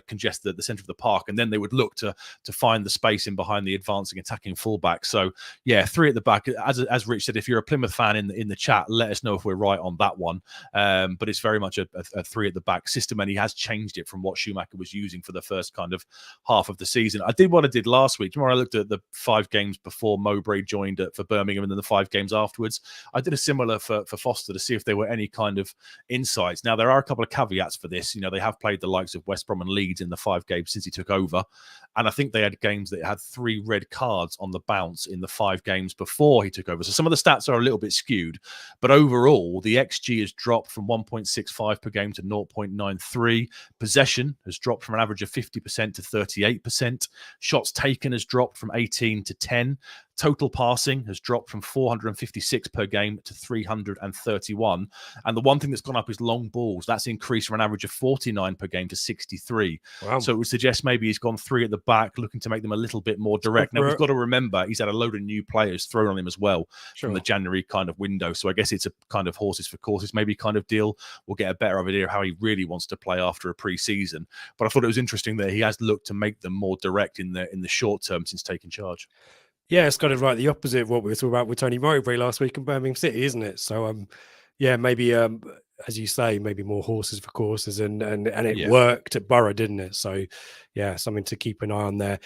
congest the centre of the park, and then they would look to find the space in behind the advancing attacking fullback. So yeah, 3 at the back. As Rich said, if you're a Plymouth fan in the chat, let us know if we're right on that one. But it's very much a 3 at the back system, and he has changed it from what Schumacher was using for the first kind of half of the season. I did what I did last week. Tomorrow I looked at the 5 games before Mowbray joined for Birmingham, and then the 5 games afterwards. I did a similar for Foster to see if there were any kind of insights. Now, there are a couple of caveats for this. You know, they have played the likes of West Brom and Leeds in the 5 games since he took over, and I think they had games that had 3 red cards on the bounce in the 5 games before he took over. So some of the stats are a little bit skewed, but overall the XG has dropped from 1.65 per game to 0.93. Possession has dropped from an average of 50% to 38%. Shots taken has dropped from 18 to 10. Total passing has dropped from 456 per game to 331. And the one thing that's gone up is long balls. That's increased from an average of 49 per game to 63. Wow. So it would suggest maybe he's gone 3 at the back, looking to make them a little bit more direct. Now, we've got to remember, he's had a load of new players thrown on him as well from the January kind of window. So I guess it's a kind of horses for courses maybe kind of deal. We'll get a better idea of how he really wants to play after a pre-season. But I thought it was interesting that he has looked to make them more direct in the short term since taking charge. Yeah, it's kind of like the opposite of what we were talking about with Tony Mowbray last week in Birmingham City, isn't it? So, yeah, maybe, as you say, maybe more horses for courses, and it worked at Borough, didn't it? So, yeah, something to keep an eye on there.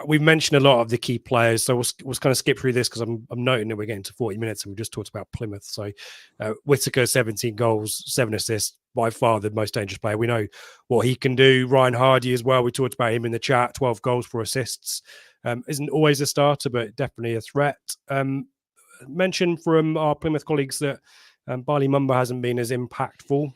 We've mentioned a lot of the key players, so we'll kind of skip through this because I'm noting that we're getting to 40 minutes and we just talked about Plymouth. So, Whittaker, 17 goals, 7 assists, by far the most dangerous player. We know what he can do. Ryan Hardy as well. We talked about him in the chat, 12 goals, 4 assists. Isn't always a starter, but definitely a threat. Mentioned from our Plymouth colleagues that Ballymumba hasn't been as impactful.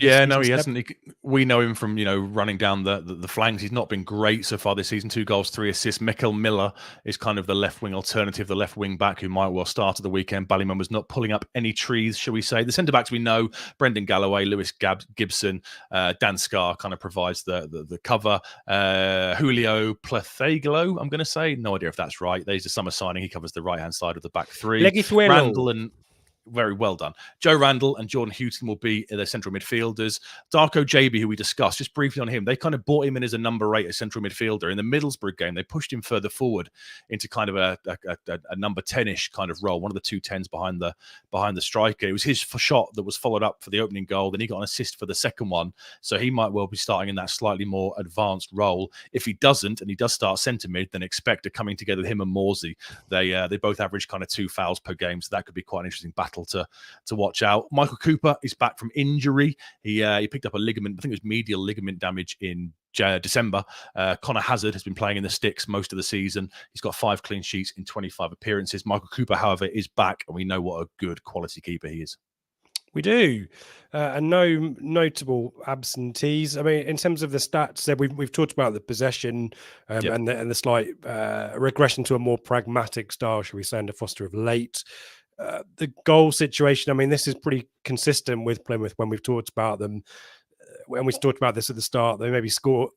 Yeah, no, he hasn't. We know him from, running down the flanks. He's not been great so far this season. 2 goals, 3 assists. Mikel Miller is kind of the left wing alternative, the left wing back who might well start at the weekend. Ballymumba's not pulling up any trees, shall we say. The centre backs we know: Brendan Galloway, Lewis Gibson, Dan Scarr kind of provides the cover. Julio Plethaglo, I'm going to say, no idea if that's right. There's a summer signing. He covers the right hand side of the back 3. Randall and very well done. Joe Randall and Jordan Houghton will be the central midfielders. Darko Jaby, who we discussed, just briefly on him, they kind of brought him in as a number 8, a central midfielder. In the Middlesbrough game, they pushed him further forward into kind of a number 10-ish kind of role, one of the 2 10s behind the striker. It was his shot that was followed up for the opening goal. Then he got an assist for the second one. So he might well be starting in that slightly more advanced role. If he doesn't, and he does start centre mid, then expect a coming together with him and Morsey. They both average kind of 2 fouls per game. So that could be quite an interesting battle to watch out. Michael Cooper is back from injury. He picked up a ligament, I think it was medial ligament damage in December. Connor Hazard has been playing in the sticks most of the season. He's got 5 clean sheets in 25 appearances. Michael Cooper, however, is back, and we know what a good quality keeper he is. We do, and no notable absentees. I mean, in terms of the stats, we've talked about the possession and the slight regression to a more pragmatic style, shall we say, under Foster of late. The goal situation, I mean, this is pretty consistent with Plymouth when we've talked about them. When we talked about this at the start, they maybe score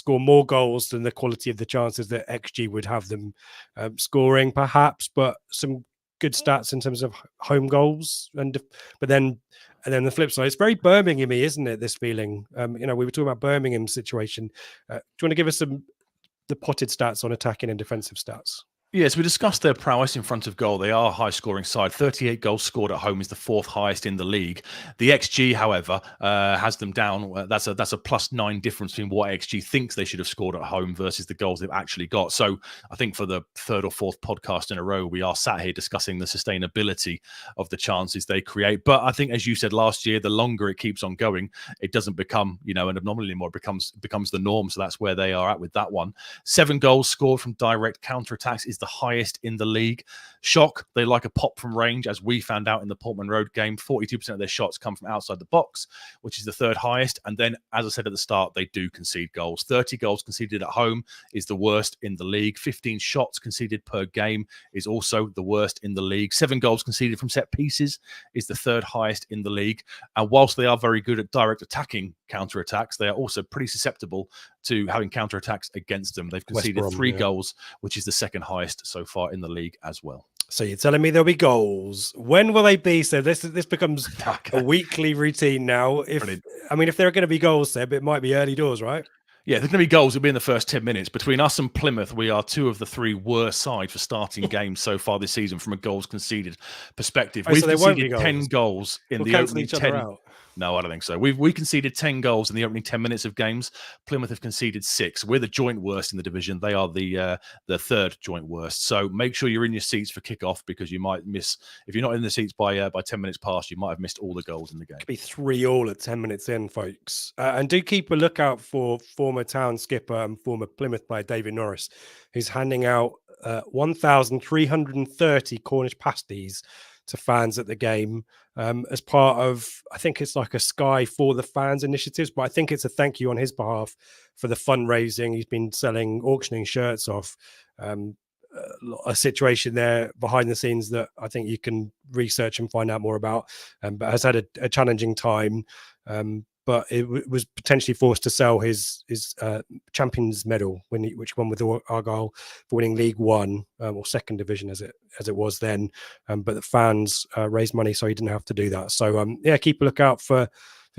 more goals than the quality of the chances that XG would have them scoring, perhaps, but some good stats in terms of home goals. But then And then the flip side, it's very Birmingham-y, isn't it, this feeling? We were talking about Birmingham's situation. Do you want to give us the potted stats on attacking and defensive stats? Yes, we discussed their prowess in front of goal. They are a high-scoring side. 38 goals scored at home is the 4th highest in the league. The XG, however, has them down. That's a +9 difference between what XG thinks they should have scored at home versus the goals they've actually got. So I think for the 3rd or 4th podcast in a row, we are sat here discussing the sustainability of the chances they create. But I think, as you said last year, the longer it keeps on going, it doesn't become, an anomaly anymore. It becomes the norm. So that's where they are at with that one. 7 goals scored from direct counter-attacks is the highest in the league. Shock, they like a pop from range, as we found out in the Portman Road game. 42% of their shots come from outside the box, which is the 3rd highest. And then, as I said at the start, they do concede goals. 30 goals conceded at home is the worst in the league. 15 shots conceded per game is also the worst in the league. 7 goals conceded from set pieces is the 3rd highest in the league. And whilst they are very good at direct attacking counter-attacks, they are also pretty susceptible to having counter-attacks against them. They've conceded 3 goals, which is the 2nd highest so far in the league as well. So you're telling me there'll be goals. When will they be? So this becomes a weekly routine now. If there are going to be goals, Seb, it might be early doors, right? Yeah, there's going to be goals. It'll be in the first 10 minutes. Between us and Plymouth, we are 2 of the 3 worst sides for starting games so far this season from a goals conceded perspective. We've conceded 10 goals in the opening 10. No, I don't think so. We conceded 10 goals in the opening 10 minutes of games. Plymouth have conceded 6. We're the joint worst in the division. They are the 3rd joint worst. So make sure you're in your seats for kickoff, because you might miss, if you're not in the seats by 10 minutes past, you might have missed all the goals in the game. Could be 3-3 at 10 minutes in, folks. And do keep a lookout for former Town skipper and former Plymouth player David Norris, who's handing out 1,330 Cornish pasties to fans at the game as part of, I think it's like a Sky for the Fans initiatives, but I think it's a thank you on his behalf for the fundraising. He's been auctioning shirts off. A situation there behind the scenes that I think you can research and find out more about, but has had a challenging time. But it was potentially forced to sell his Champions Medal, which won with Argyle for winning League One or 2nd Division as it was then. But the fans raised money, so he didn't have to do that. So keep a lookout for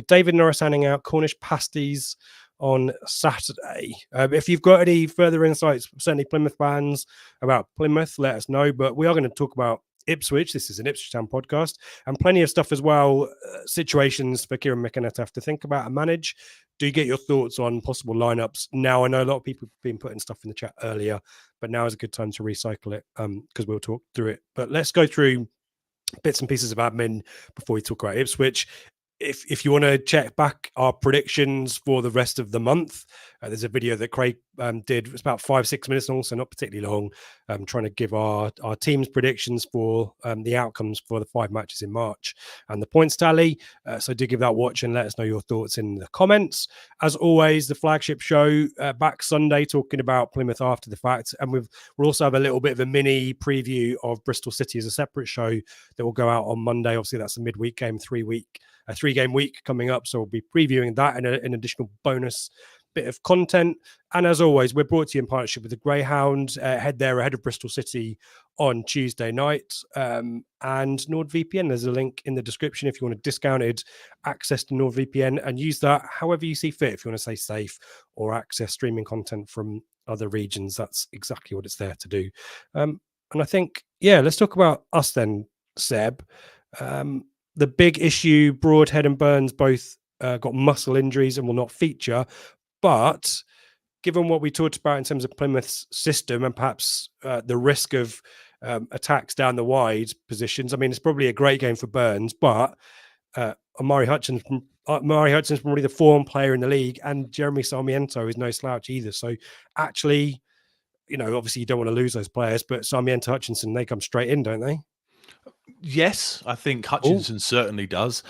David Norris handing out Cornish pasties on Saturday. If you've got any further insights, certainly Plymouth fans, about Plymouth, let us know. But we are going to talk about Ipswich. This is an Ipswich Town podcast, and plenty of stuff as well. Situations for Kieran McKenna to have to think about and manage. Do get your thoughts on possible lineups now. I know a lot of people have been putting stuff in the chat earlier, but now is a good time to recycle it because we'll talk through it. But let's go through bits and pieces of admin before we talk about Ipswich. If you want to check back our predictions for the rest of the month, there's a video that Craig did. It's about 5-6 minutes long, so not particularly long. Trying to give our team's predictions for the outcomes for the 5 matches in March and the points tally. So do give that a watch and let us know your thoughts in the comments. As always, the Flagship Show back Sunday, talking about Plymouth after the fact, and we'll also have a little bit of a mini preview of Bristol City as a separate show that will go out on Monday. Obviously, that's a midweek game, 3-game week coming up, so we'll be previewing that and an additional bonus bit of content. And as always, we're brought to you in partnership with the Greyhound. Head there ahead of Bristol City on Tuesday night. And NordVPN, there's a link in the description if you want a discounted access to NordVPN, and use that however you see fit. If you want to stay safe or access streaming content from other regions, that's exactly what it's there to do. And I think, let's talk about us then, Seb. The big issue, Broadhead and Burns both got muscle injuries and will not feature. But given what we talked about in terms of Plymouth's system and perhaps the risk of attacks down the wide positions, I mean, it's probably a great game for Burns, but Amari Hutchinson's probably the form player in the league, and Jeremy Sarmiento is no slouch either. So actually, obviously you don't want to lose those players, but Sarmiento, Hutchinson, they come straight in, don't they? Yes, I think Hutchinson certainly does.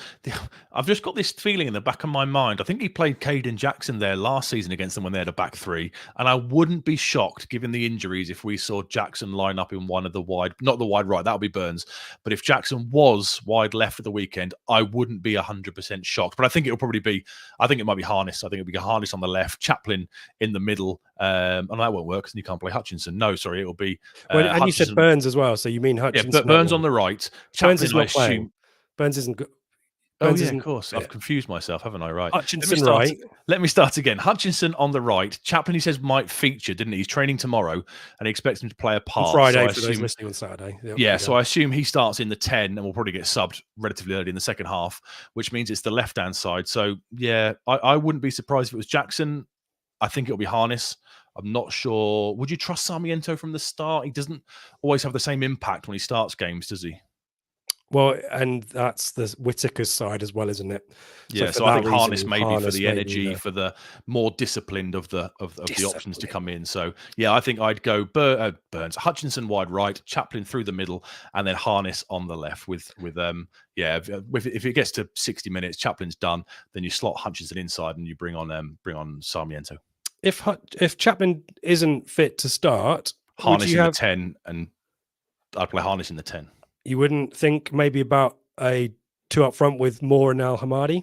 I've just got this feeling in the back of my mind. I think he played Caden Jackson there last season against them when they had a back 3. And I wouldn't be shocked, given the injuries, if we saw Jackson line up in one of the wide, not the wide right, that would be Burns. But if Jackson was wide left at the weekend, I wouldn't be 100% shocked. But I think it might be Harness. I think it'll be Harness on the left, Chaplin in the middle. And that won't work because you can't play Hutchinson. No, sorry, it'll be. And Hutchinson. You said Burns as well, so you mean Hutchinson? Yeah, but Burns on the right. Chaplin, Burns is not playing. Burns isn't good. Oh, yeah, of course. I've confused myself, haven't I? Right. Hutchinson right. Let me start again. Hutchinson on the right. Chaplin, he says, might feature, didn't he? He's training tomorrow, and he expects him to play a part. On Friday, for those listening on Saturday. Yeah, so I assume he starts in the 10 and will probably get subbed relatively early in the second half, which means it's the left-hand side. So, yeah, I wouldn't be surprised if it was Jackson. I think it'll be Harness. I'm not sure. Would you trust Sarmiento from the start? He doesn't always have the same impact when he starts games, does he? Well, and that's the Whittaker's side as well, isn't it? Yeah, so I think Harness maybe for the energy, for the more disciplined of the options to come in. So yeah, I think I'd go Burns, Hutchinson wide right, Chaplin through the middle, and then Harness on the left. If it gets to 60 minutes, Chaplin's done, then you slot Hutchinson inside and you bring on Sarmiento. If Chaplin isn't fit to start, Harness in the 10, and I'd play Harness in the 10. You wouldn't think maybe about a 2 up front with Moore and Al Hamadi?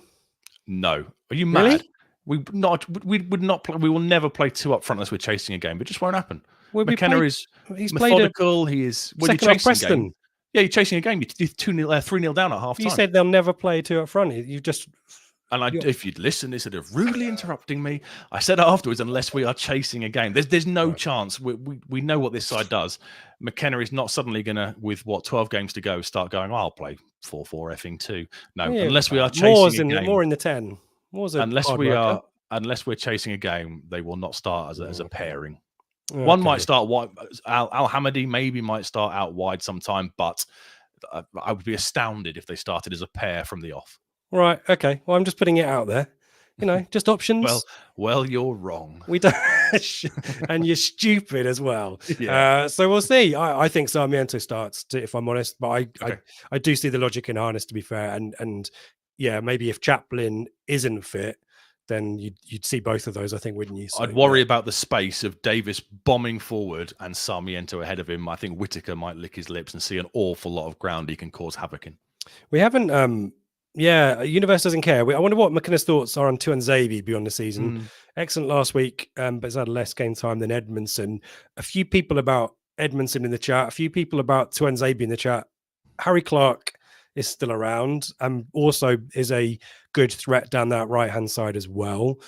No. Are you mad? Really? We will never play 2 up front unless we're chasing a game. It just won't happen. McKenna is methodical. He is when you're chasing a game. Yeah, you're chasing a game. You're 3-0 down at half time. You said they'll never play 2 up front. You just if you'd listen, instead of rudely interrupting me, I said afterwards, unless we are chasing a game, there's no chance. We know what this side does. McKenna is not suddenly going to, with 12 games to go, start going, I'll play 4-4 effing 2. No, unless we are chasing a game. More in the 10. Unless we're chasing a game, they will not start as a pairing. Okay. One might start wide. Al Hamadi maybe might start out wide sometime, but I would be astounded if they started as a pair from the off. Right. Okay. Well, I'm just putting it out there. Just options. Well, you're wrong. We don't, and you're stupid as well. Yeah. So we'll see. I think Sarmiento starts, if I'm honest, but I do see the logic in Harness, to be fair. And yeah, maybe if Chaplin isn't fit, then you'd see both of those, I think, wouldn't you? So, I'd worry about the space of Davis bombing forward and Sarmiento ahead of him. I think Whittaker might lick his lips and see an awful lot of ground he can cause havoc in. We haven't. Yeah, Universe doesn't care. I wonder what McKenna's thoughts are on Tuanzebe beyond the season. Excellent last week, but has had less game time than Edmondson. A few people about Edmondson in the chat, a few people about Tuanzebe in the chat. Harry Clark is still around and also is a good threat down that right-hand side as well.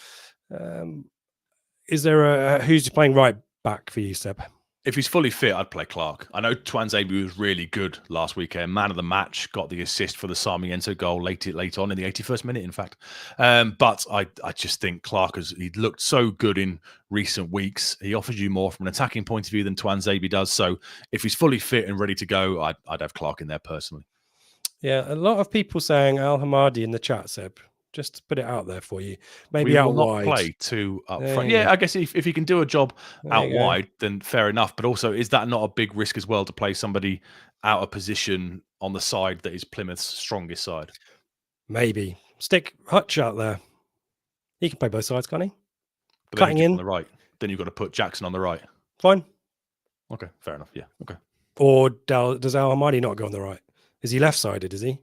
Is there who's playing right back for you, Seb? If he's fully fit, I'd play Clark. I know Tuanzebe was really good last weekend. Man of the match, got the assist for the Sarmiento goal late on in the 81st minute, in fact. But I just think Clark he looked so good in recent weeks. He offers you more from an attacking point of view than Tuanzebe does. So if he's fully fit and ready to go, I'd have Clark in there personally. Yeah, a lot of people saying Al Hamadi in the chat, Seb. Just to put it out there for you. Maybe we out will not wide. Play 2 up front. Yeah, I guess if he can do a job out wide, then fair enough. But also, is that not a big risk as well to play somebody out of position on the side that is Plymouth's strongest side? Maybe. Stick Hutch out there. He can play both sides, can't he? But cutting in on the right. Then you've got to put Jackson on the right. Fine. Okay, fair enough. Yeah, okay. Or does Al Hamadi not go on the right? Is he left-sided, is he?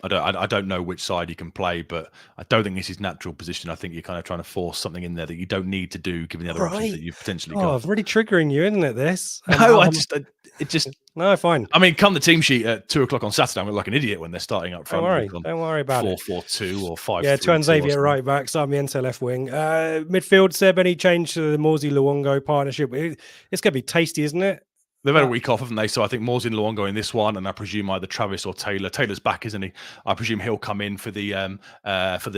I don't know which side he can play, but I don't think it's his natural position. I think you're kind of trying to force something in there that you don't need to do, given the other options that you've potentially got. I'm really triggering you, isn't it? This? No, no, fine. I mean, come the team sheet at 2:00 on Saturday, I'm like an idiot when they're starting up front. Don't worry about 4-4-2 or 5. Yeah, Tuanzebe right back, Sarmiento left wing. Midfield, Seb, any change to the Morsey Luongo partnership? It's going to be tasty, isn't it? They've had a week off, haven't they? So I think Morsey and Luongo in this one, and I presume either Travis or Taylor. Taylor's back, isn't he? I presume he'll come in for the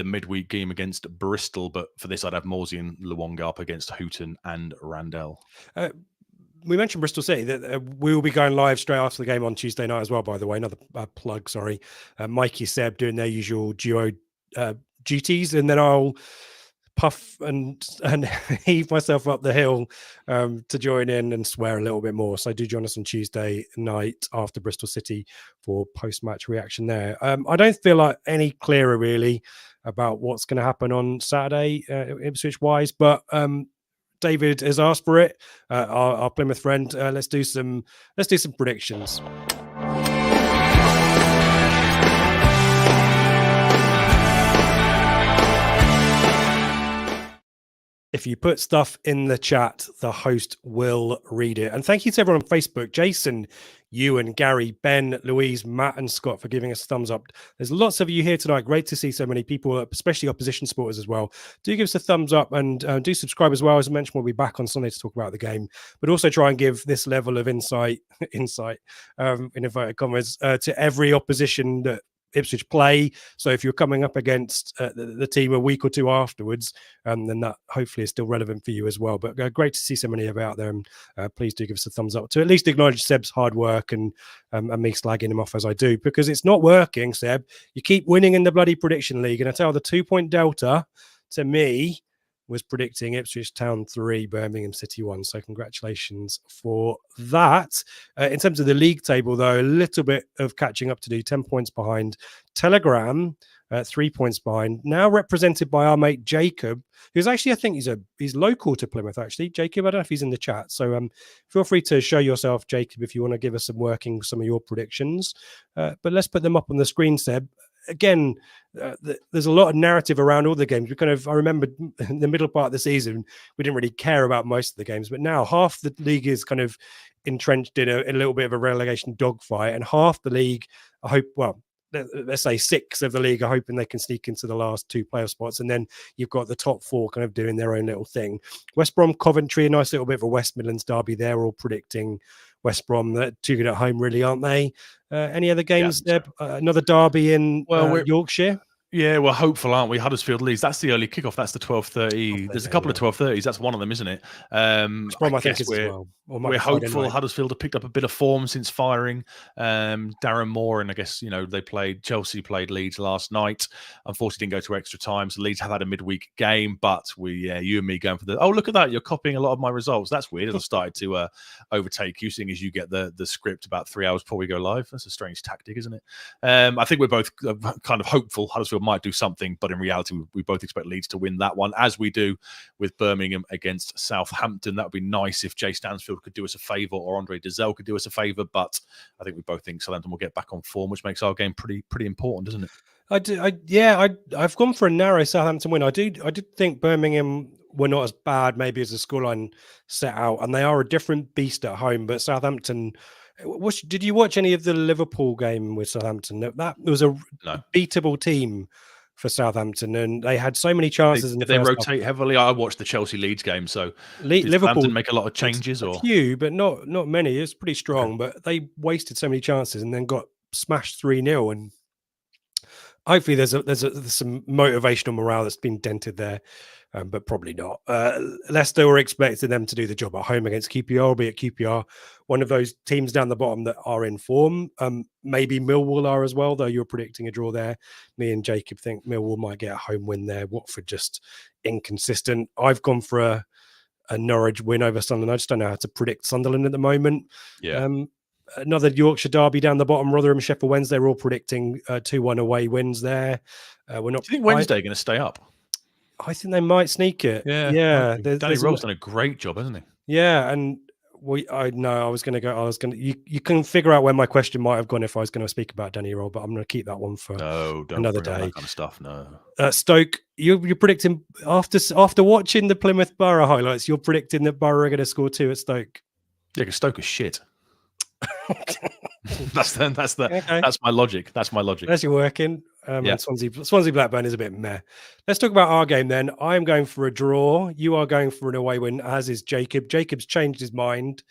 midweek game against Bristol. But for this, I'd have Morsey and Luongo up against Houghton and Randell. We mentioned Bristol City that we will be going live straight after the game on Tuesday night as well. By the way, another plug. Sorry, Mikey, Seb doing their usual duo duties, and then I'll puff and heave myself up the hill to join in and swear a little bit more. So do join us on Tuesday night after Bristol City for post-match reaction there. I don't feel like any clearer really about what's going to happen on Saturday Ipswich wise, but David has asked for it, our Plymouth friend. Let's do some predictions. If you put stuff in the chat, the host will read it. And thank you to everyone on Facebook. Jason, Ewan, Gary, Ben, Louise, Matt, and Scott for giving us a thumbs up. There's lots of you here tonight. Great to see so many people, especially opposition supporters as well. Do give us a thumbs up and do subscribe as well. As I mentioned, we'll be back on Sunday to talk about the game, but also try and give this level of insight in inverted commas, to every opposition that Ipswich play. So if you're coming up against the team a week or two afterwards, then that hopefully is still relevant for you as well. But great to see so many of you out there, and please do give us a thumbs up to at least acknowledge Seb's hard work and me slagging him off as I do, because it's not working, Seb. You keep winning in the bloody prediction league, and I tell the 2-point delta to me was predicting Ipswich Town 3, Birmingham City 1. So congratulations for that. In terms of the league table, though, a little bit of catching up to do. 10 points behind Telegram, 3 points behind. Now represented by our mate Jacob, who's actually, I think he's local to Plymouth, actually. Jacob, I don't know if he's in the chat. So feel free to show yourself, Jacob, if you want to give us some of your predictions. But let's put them up on the screen, Seb. Again, there's a lot of narrative around all the games. I remember in the middle part of the season, we didn't really care about most of the games, but now half the league is kind of entrenched in a little bit of a relegation dogfight, and half the league, let's say 6 of the league are hoping they can sneak into the last 2 playoff spots, and then you've got the top 4 kind of doing their own little thing. West Brom, Coventry, a nice little bit of a West Midlands derby. They're all predicting West Brom. They're too good at home, really, aren't they? Any other games? Yeah, another derby in Yorkshire. Yeah, we're hopeful, aren't we? Huddersfield Leeds. That's the early kickoff. That's the 12:30. There's a couple of 12:30s. That's one of them, isn't it? I guess we're hopeful. Anyway. Huddersfield have picked up a bit of form since firing Darren Moore, and I guess Chelsea played Leeds last night. Unfortunately, didn't go to extra time, so Leeds have had a midweek game. But you and me going for look at that! You're copying a lot of my results. That's weird. As I started to overtake you, seeing as you get the script about 3 hours before we go live. That's a strange tactic, isn't it? I think we're both kind of hopeful Huddersfield might do something, but in reality, we both expect Leeds to win that one, as we do with Birmingham against Southampton. That would be nice if Jay Stansfield could do us a favour, or Andre Dizelle could do us a favour, but I think we both think Southampton will get back on form, which makes our game pretty important, doesn't it? I've gone for a narrow Southampton win. I did think Birmingham were not as bad maybe as the scoreline set out, and they are a different beast at home, but Southampton... Did you watch any of the Liverpool game with Southampton? That was a beatable team for Southampton, and they had so many chances. Did they rotate heavily? I watched the Chelsea Leeds game, so Liverpool didn't make a lot of changes, a few, but not many. It's pretty strong, but they wasted so many chances and then got smashed 3-0. And hopefully, there's some motivational morale that's been dented there. But probably not. Leicester were expecting them to do the job at home against QPR, albeit QPR, one of those teams down the bottom that are in form. Maybe Millwall are as well, though you're predicting a draw there. Me and Jacob think Millwall might get a home win there. Watford just inconsistent. I've gone for a Norwich win over Sunderland. I just don't know how to predict Sunderland at the moment. Yeah. Another Yorkshire derby down the bottom. Rotherham, Sheffield Wednesday, we're all predicting 2-1 away wins there. We're not. Do you think Wednesday going to stay up? I think they might sneak it. Yeah. Danny Rowe's done a great job, hasn't he? Yeah, and you can figure out where my question might have gone if I was going to speak about Danny Rowe, but I'm going to keep that one for another day. That kind of stuff. No. Stoke, you're predicting after watching the Plymouth Borough highlights, you're predicting that Borough are going to score 2 at Stoke. Yeah, because Stoke is shit. That's my logic. That's my logic. That's your working. And Swansea Blackburn is a bit meh. Let's talk about our game then. I'm going for a draw. You are going for an away win, as is Jacob. Jacob's changed his mind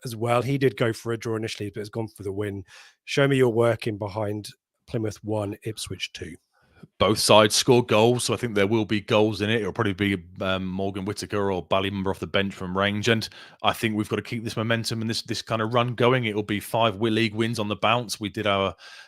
as well. He did go for a draw initially, but has gone for the win. Show me your working behind Plymouth 1, Ipswich 2. Both sides score goals, so I think there will be goals in it. It'll probably be Morgan Whittaker or Ballymumber off the bench from range, and I think we've got to keep this momentum and this kind of run going. It'll be 5 league wins on the bounce. We did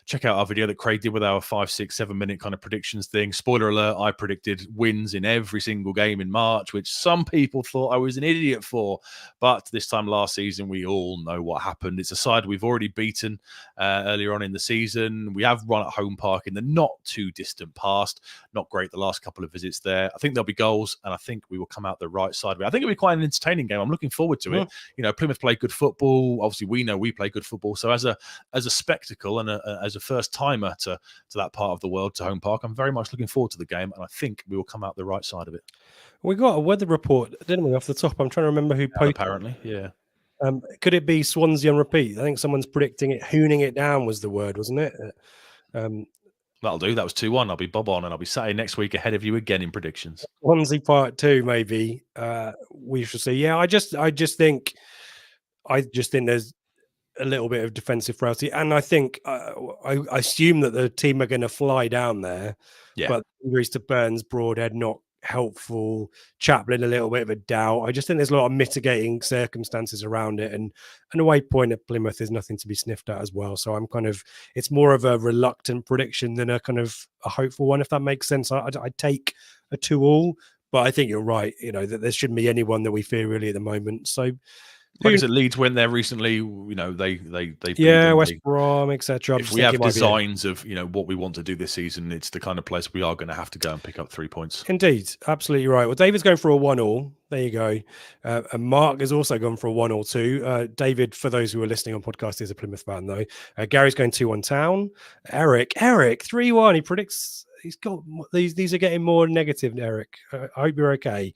check out our video that Craig did with our 5, 6, 7 minute kind of predictions thing. Spoiler alert, I predicted wins in every single game in March, which some people thought I was an idiot for. But this time last season, we all know what happened. It's a side we've already beaten earlier on in the season. We have run at Home Park in the not too distant distant past. Not great the last couple of visits there. I think there'll be goals, and I think we will come out the right side of it. I think it'll be quite an entertaining game. I'm looking forward to it. Plymouth play good football. Obviously, we know we play good football. So as a spectacle and as a first timer to that part of the world, to Home Park, I'm very much looking forward to the game, and I think we will come out the right side of it. We got a weather report, didn't we, off the top? I'm trying to remember who posted. Apparently, yeah. Could it be Swansea on repeat? I think someone's predicting it. Hooning it down was the word, wasn't it? That'll do. That was 2-1. I'll be bob on, and I'll be sat next week ahead of you again in predictions. Swansea part 2, maybe. We shall see. Yeah, I just think there's a little bit of defensive frailty, and I think I assume that the team are going to fly down there. Yeah. But injuries to Burns, Broadhead, not helpful. Chaplin, a little bit of a doubt. I just think there's a lot of mitigating circumstances around it, and an away point at Plymouth is nothing to be sniffed at as well. So it's more of a reluctant prediction than a kind of a hopeful one, if that makes sense. I'd take a 2-2, but I think you're right. That there shouldn't be anyone that we fear really at the moment. So. Like I said, Leeds went there recently. They West Brom, etc. If we have designs of what we want to do this season, it's the kind of place we are going to have to go and pick up 3 points. Indeed, absolutely right. Well, David's going for a 1-1. There you go. And Mark has also gone for a 1-1 too. David, for those who are listening on podcast, is a Plymouth fan though. Gary's going 2-1 Town. Eric 3-1. He predicts. He's got these are getting more negative. Eric, I hope you're okay.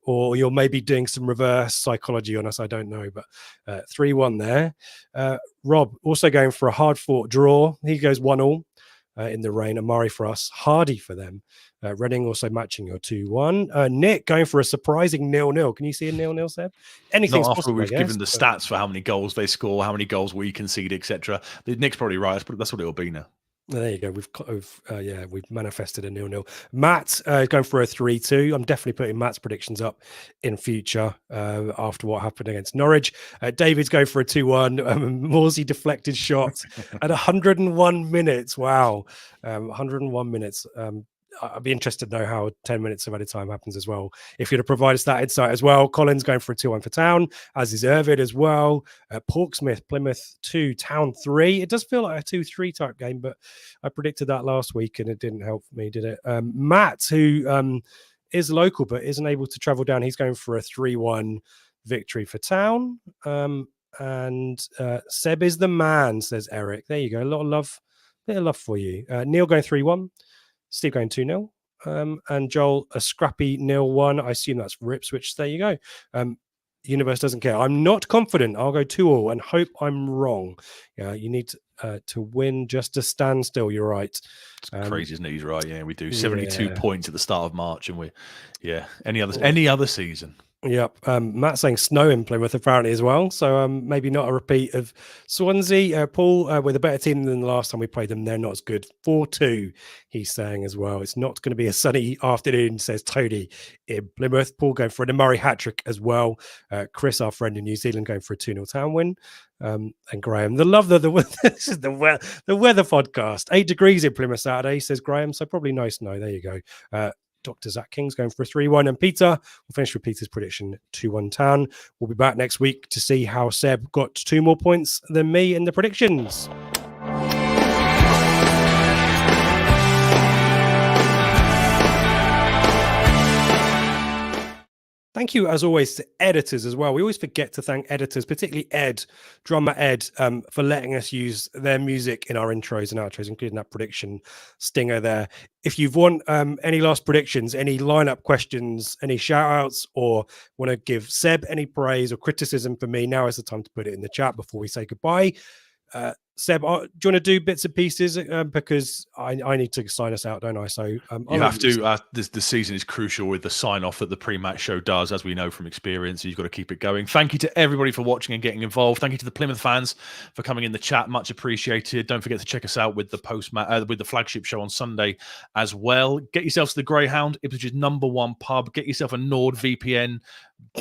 Or you're maybe doing some reverse psychology on us. I don't know, but 3-1 there. Rob also going for a hard-fought draw. He goes 1-1 in the rain. Amari for us. Hardy for them. Reading also matching your 2-1. Nick going for a surprising 0-0. Can you see a 0-0, Seb? Anything's Not after possible, we've given the stats for how many goals they score, how many goals we concede, etc. Nick's probably right. That's what it will be now. There you go. We've manifested a 0-0. Matt going for a 3-2. I'm definitely putting Matt's predictions up in future after what happened against Norwich. David's going for a 2-1. Morsey deflected shot at 101 minutes. Wow, 101 minutes. I'd be interested to know how 10 minutes of added time happens as well. If you'd have provided us that insight as well. Collins going for a 2-1 for Town, as is Irvid as well. Porksmith, Plymouth 2, Town 3. It does feel like a 2-3 type game, but I predicted that last week and it didn't help me, did it? Matt, who is local but isn't able to travel down, he's going for a 3-1 victory for Town. And Seb is the man, says Eric. There you go. A lot of love for you. Neil going 3-1. Steve going 2-0. And Joel, a scrappy 0-1. I assume that's for Ipswich. There you go. Universe doesn't care. I'm not confident. I'll go 2-2 and hope I'm wrong. Yeah, you need to win just to stand still. You're right. It's crazy, isn't it? He's right. Yeah, we do 72 points at the start of March, and any other season. Yep. Matt saying snow in Plymouth apparently as well. So maybe not a repeat of Swansea. Paul, with a better team than the last time we played them, they're not as good. 4-2, he's saying as well. It's not going to be a sunny afternoon, says Tony in Plymouth. Paul going for a Murray hat-trick as well. Chris, our friend in New Zealand, going for a 2-0 Town win. And Graham, this is the weather podcast. 8 degrees in Plymouth Saturday, says Graham. So probably no snow. There you go. Dr. Zach King's going for a 3-1. And Peter, we'll finish with Peter's prediction, 2-1 Town. We'll be back next week to see how Seb got 2 more points than me in the predictions. Thank you, as always, to editors as well. We always forget to thank editors, particularly Ed, drummer Ed, for letting us use their music in our intros and outros, including that prediction stinger there. If you want any last predictions, any lineup questions, any shout-outs, or want to give Seb any praise or criticism for me, now is the time to put it in the chat before we say goodbye. Seb, do you want to do bits and pieces? Because I need to sign us out, don't I? So you have to. The season is crucial with the sign-off that the Prematch Show does, as we know from experience. You've got to keep it going. Thank you to everybody for watching and getting involved. Thank you to the Plymouth fans for coming in the chat. Much appreciated. Don't forget to check us out with the Flagship Show on Sunday as well. Get yourself to the Greyhound, Ipswich's #1 pub. Get yourself a NordVPN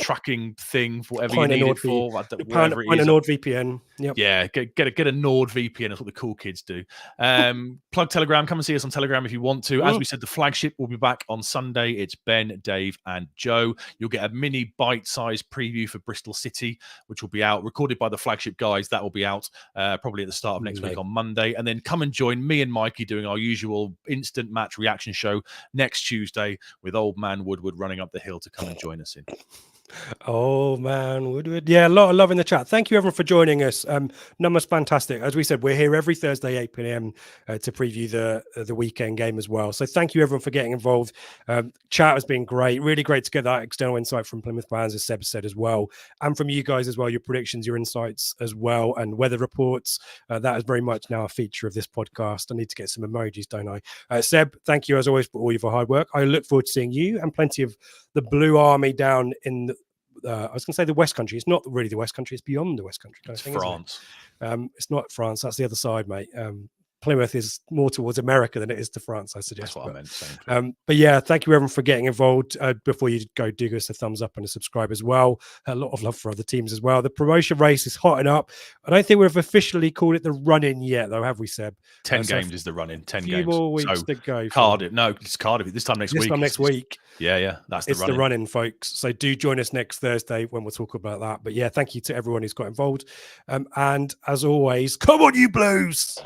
tracking thing for whatever you need it for. Whatever it is. NordVPN. Yep. Yeah, get a NordVPN. That's what the cool kids do. Plug Telegram. Come and see us on Telegram if you want to. As we said, the flagship will be back on Sunday. It's Ben, Dave, and Joe. You'll get a mini bite-sized preview for Bristol City, which will be out, recorded by the flagship guys. That will be out probably at the start of next week on Monday. And then come and join me and Mikey doing our usual instant match reaction show next Tuesday with old man Woodward running up the hill to come and join us in. Oh man, Woodward. Yeah, a lot of love in the chat. Thank you everyone for joining us. Numbers fantastic. As we said, we're here every Thursday 8 p.m. To preview the weekend game as well. So thank you everyone for getting involved. Chat has been great. Really great to get that external insight from Plymouth fans, as Seb said as well, and from you guys as well. Your predictions, your insights as well, and weather reports. That is very much now a feature of this podcast. I need to get some emojis, don't I? Seb, thank you as always for all your hard work. I look forward to seeing you and plenty of the Blue Army down in the I was going to say the West Country. It's not really the West Country. It's beyond the West Country. It's France. It's not France. That's the other side, mate. Plymouth is more towards America than it is to France, I suggest. That's what I meant. But yeah, thank you everyone for getting involved. Before you go, do give us a thumbs up and a subscribe as well. A lot of love for other teams as well. The promotion race is hotting up. I don't think we've officially called it the run-in yet, though, have we, Seb? 10 games is the run-in. 10 games. A few more weeks to go. Cardiff. No, it's Cardiff. This time next week. Next week. Yeah. That's the run-in. The run-in, folks. So do join us next Thursday when we'll talk about that. But yeah, thank you to everyone who's got involved. And as always, come on, you Blues!